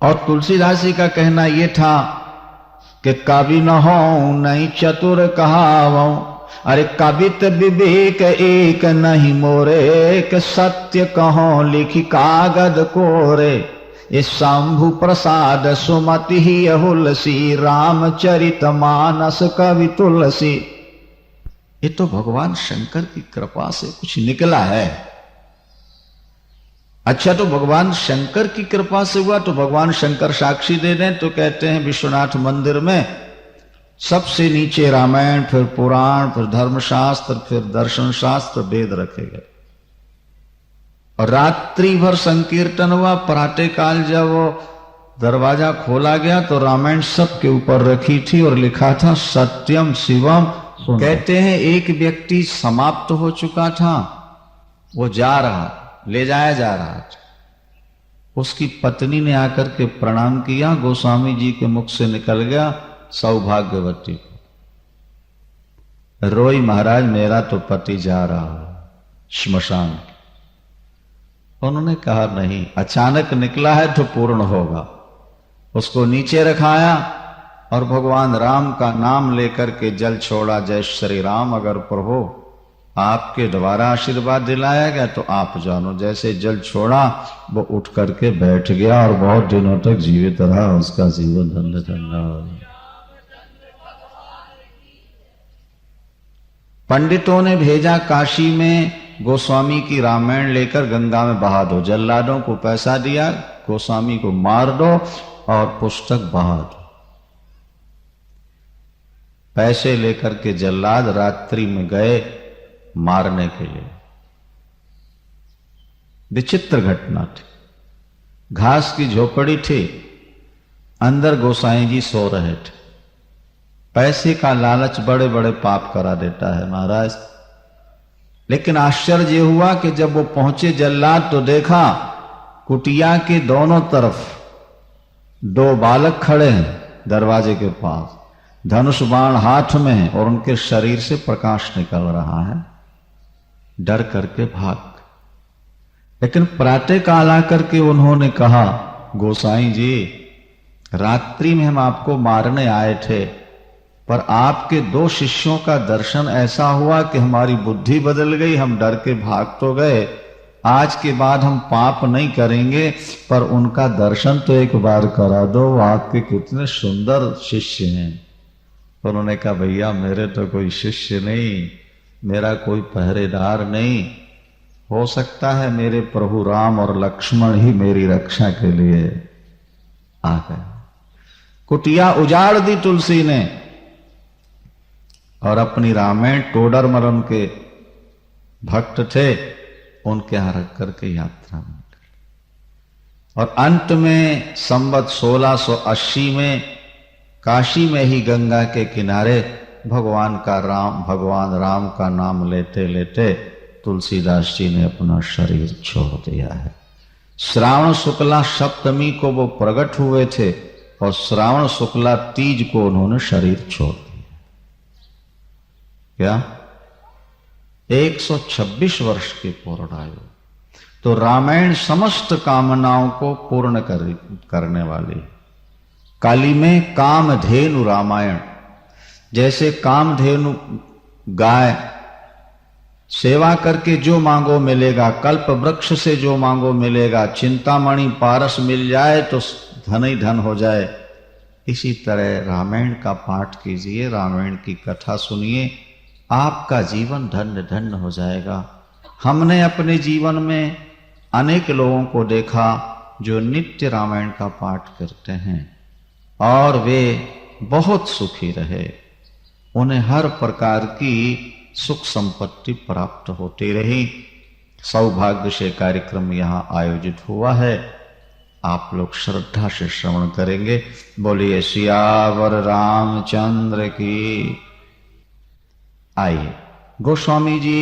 और तुलसीदास जी का कहना यह था कि कवि न हो नहीं चतुर कहावो, अरे कवित विवेक एक नहीं मोरे, के सत्य कहो लिखी कागद कोरे। इस शंभु प्रसाद सुमति ही हुलसी, रामचरित मानस कवि तुलसी। ये तो भगवान शंकर की कृपा से कुछ निकला है। अच्छा, तो भगवान शंकर की कृपा से हुआ, तो भगवान शंकर साक्षी दे दें तो कहते हैं विश्वनाथ मंदिर में सबसे नीचे रामायण, फिर पुराण, फिर धर्मशास्त्र, फिर दर्शन शास्त्र, वेद रखे गए। और रात्रि भर संकीर्तन हुआ। प्रातः काल जब वो दरवाजा खोला गया तो रामायण सबके ऊपर रखी थी और लिखा था सत्यम शिवम। कहते हैं एक व्यक्ति समाप्त हो चुका था, वो जा रहा, ले जाया जा रहा था। उसकी पत्नी ने आकर के प्रणाम किया, गोस्वामी जी के मुख से निकल गया सौभाग्यवती को। रोई, महाराज मेरा तो पति जा रहा है श्मशान। उन्होंने कहा नहीं, अचानक निकला है तो पूर्ण होगा। उसको नीचे रखाया और भगवान राम का नाम लेकर के जल छोड़ा, जय श्री राम। अगर प्रभु आपके द्वारा आशीर्वाद दिलाया गया तो आप जानो। जैसे जल छोड़ा वो उठ करके बैठ गया और बहुत दिनों तक जीवित रहा। उसका जीवन धन्य धन्य हो। पंडितों ने भेजा काशी में गोस्वामी की रामायण लेकर गंगा में बहा दो। जल्लादों को पैसा दिया, गोस्वामी को मार दो और पुस्तक बहा दो। पैसे लेकर के जल्लाद रात्रि में गए मारने के लिए। विचित्र घटना थी। घास की झोपड़ी थी, अंदर गोसाई जी सो रहे थे। पैसे का लालच बड़े बड़े पाप करा देता है महाराज। लेकिन आश्चर्य हुआ कि जब वो पहुंचे जल्लाद तो देखा कुटिया के दोनों तरफ दो बालक खड़े हैं दरवाजे के पास, धनुष बाण हाथ में है और उनके शरीर से प्रकाश निकल रहा है। डर करके भाग। लेकिन प्रातः काल आकर के उन्होंने कहा, गोसाई जी रात्रि में हम आपको मारने आए थे, पर आपके दो शिष्यों का दर्शन ऐसा हुआ कि हमारी बुद्धि बदल गई। हम डर के भाग तो गए, आज के बाद हम पाप नहीं करेंगे, पर उनका दर्शन तो एक बार करा दो, आपके कितने सुंदर शिष्य हैं। उन्होंने कहा भैया मेरे तो कोई शिष्य नहीं, मेरा कोई पहरेदार नहीं, हो सकता है मेरे प्रभु राम और लक्ष्मण ही मेरी रक्षा के लिए आ गए। कुटिया उजाड़ दी तुलसी ने और अपनी रामायण टोडरमल उनके भक्त थे, उनके यहां रख करके यात्रा में गए। और अंत में संवत 1680 में काशी में ही गंगा के किनारे भगवान राम का नाम लेते लेते तुलसीदास जी ने अपना शरीर छोड़ दिया है। श्रावण शुक्ला सप्तमी को वो प्रकट हुए थे और श्रावण शुक्ला तीज को उन्होंने शरीर छोड़ दिया। क्या 126 वर्ष की पूर्ण आयु। तो रामायण समस्त कामनाओं को पूर्ण करने वाली। काली में कामधेनु रामायण, जैसे कामधेनु गाय सेवा करके जो मांगो मिलेगा, कल्प वृक्ष से जो मांगो मिलेगा, चिंतामणि पारस मिल जाए तो धन ही धन हो जाए, इसी तरह रामायण का पाठ कीजिए, रामायण की कथा सुनिए, आपका जीवन धन्य धन्य हो जाएगा। हमने अपने जीवन में अनेक लोगों को देखा जो नित्य रामायण का पाठ करते हैं और वे बहुत सुखी रहे, उन्हें हर प्रकार की सुख संपत्ति प्राप्त होती रही। सौभाग्य से कार्यक्रम यहां आयोजित हुआ है, आप लोग श्रद्धा से श्रवण करेंगे। बोलिए सियावर रामचंद्र की। आइए गोस्वामी जी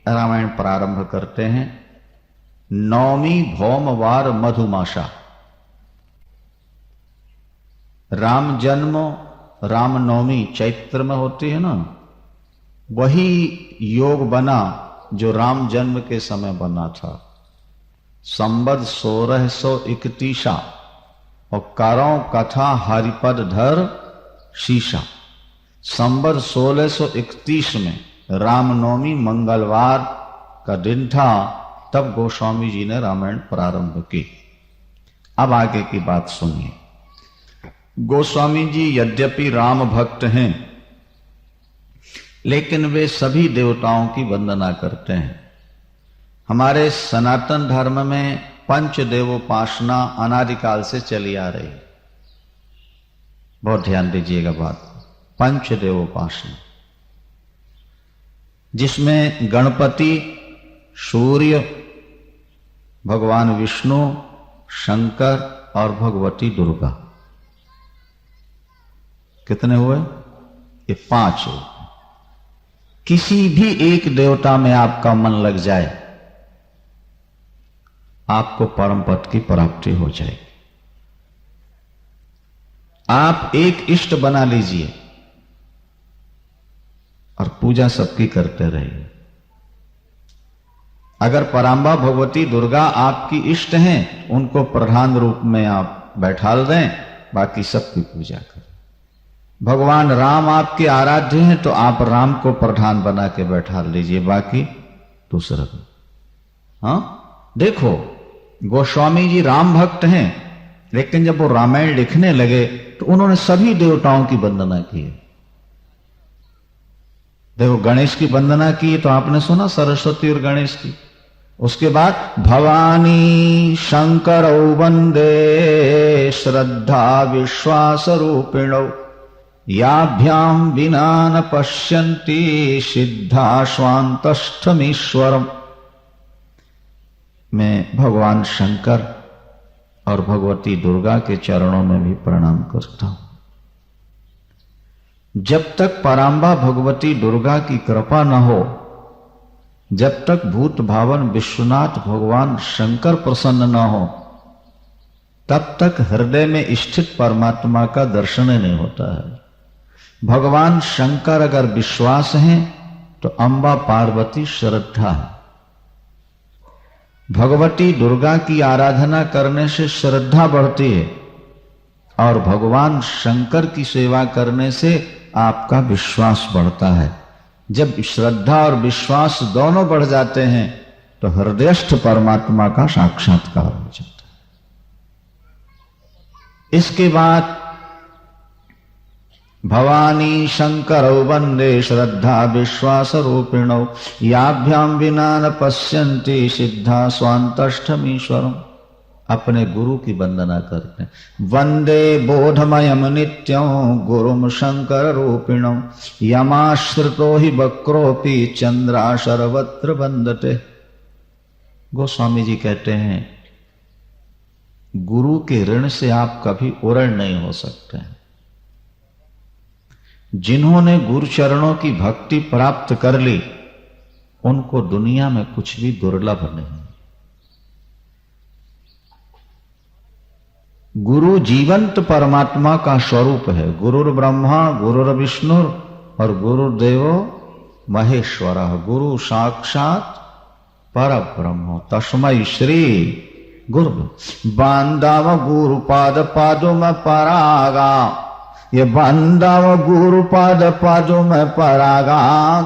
रामायण प्रारंभ करते हैं। नौमी भौमवार मधुमासा। राम जन्म रामनवमी चैत्र में होती है ना, वही योग बना जो राम जन्म के समय बना था। संबत 1631 और करो कथा हरिपद धर शीशा। संबत 1631 में रामनवमी मंगलवार का दिन था, तब गोस्वामी जी ने रामायण प्रारंभ की। अब आगे की बात सुनिए। गोस्वामी जी यद्यपि राम भक्त हैं, लेकिन वे सभी देवताओं की वंदना करते हैं। हमारे सनातन धर्म में पंचदेवोपासना अनादिकाल से चली आ रही है। बहुत ध्यान दीजिएगा बात। पंचदेवोपासना जिसमें गणपति, सूर्य, भगवान विष्णु, शंकर और भगवती दुर्गा, कितने हुए? ये 5 हुए। किसी भी एक देवता में आपका मन लग जाए, आपको परम पद की प्राप्ति हो जाएगी। आप एक इष्ट बना लीजिए और पूजा सबकी करते रहिए। अगर परांबा भगवती दुर्गा आपकी इष्ट हैं, उनको प्रधान रूप में आप बैठाल दें, बाकी सबकी पूजा करें। भगवान राम आपके आराध्य हैं तो आप राम को प्रधान बना के बैठा लीजिए, बाकी दूसरा। हाँ देखो, गोस्वामी जी राम भक्त हैं, लेकिन जब वो रामायण लिखने लगे तो उन्होंने सभी देवताओं की वंदना की। देखो गणेश की वंदना की तो आपने सुना, सरस्वती और गणेश की। उसके बाद भवानी शंकर वंदे श्रद्धा विश्वास रूपिणौ याभ्याम विना न पश्यन्ति सिद्धा स्वांतस्थमीश्वरम। मैं भगवान शंकर और भगवती दुर्गा के चरणों में भी प्रणाम करता हूं। जब तक परांबा भगवती दुर्गा की कृपा न हो, जब तक भूत भावन विश्वनाथ भगवान शंकर प्रसन्न न हो, तब तक हृदय में स्थित परमात्मा का दर्शन नहीं होता है। भगवान शंकर अगर विश्वास है तो अंबा पार्वती श्रद्धा है। भगवती दुर्गा की आराधना करने से श्रद्धा बढ़ती है और भगवान शंकर की सेवा करने से आपका विश्वास बढ़ता है। जब श्रद्धा और विश्वास दोनों बढ़ जाते हैं तो हृदयस्थ परमात्मा का साक्षात्कार हो जाता है। इसके बाद भवानी शंकरौ वंदे श्रद्धा विश्वास रूपिणौ याभ्याम विना न पश्यन्ति सिद्धा स्वान्तष्टमीश्वरम्। अपने गुरु की वंदना करते हैं। वंदे बोधमयम नित्यं गुरुम शंकर रूपिणं यमाश्रितो ही वक्रोपि चंद्रा सर्वत्र वंदते। गोस्वामी जी कहते हैं गुरु के ऋण से आप कभी उरण नहीं हो सकते हैं। जिन्होंने गुरु चरणों की भक्ति प्राप्त कर ली उनको दुनिया में कुछ भी दुर्लभ नहीं। गुरु जीवंत परमात्मा का स्वरूप है। गुरुर ब्रह्मा गुरुर विष्णु और गुरुदेवो महेश्वर। गुरु साक्षात पर ब्रह्म तस्मै श्री गुरु। बांधव गुरु पाद पादुम परागा। ये बांधव गुरु पाद पादुम परागा।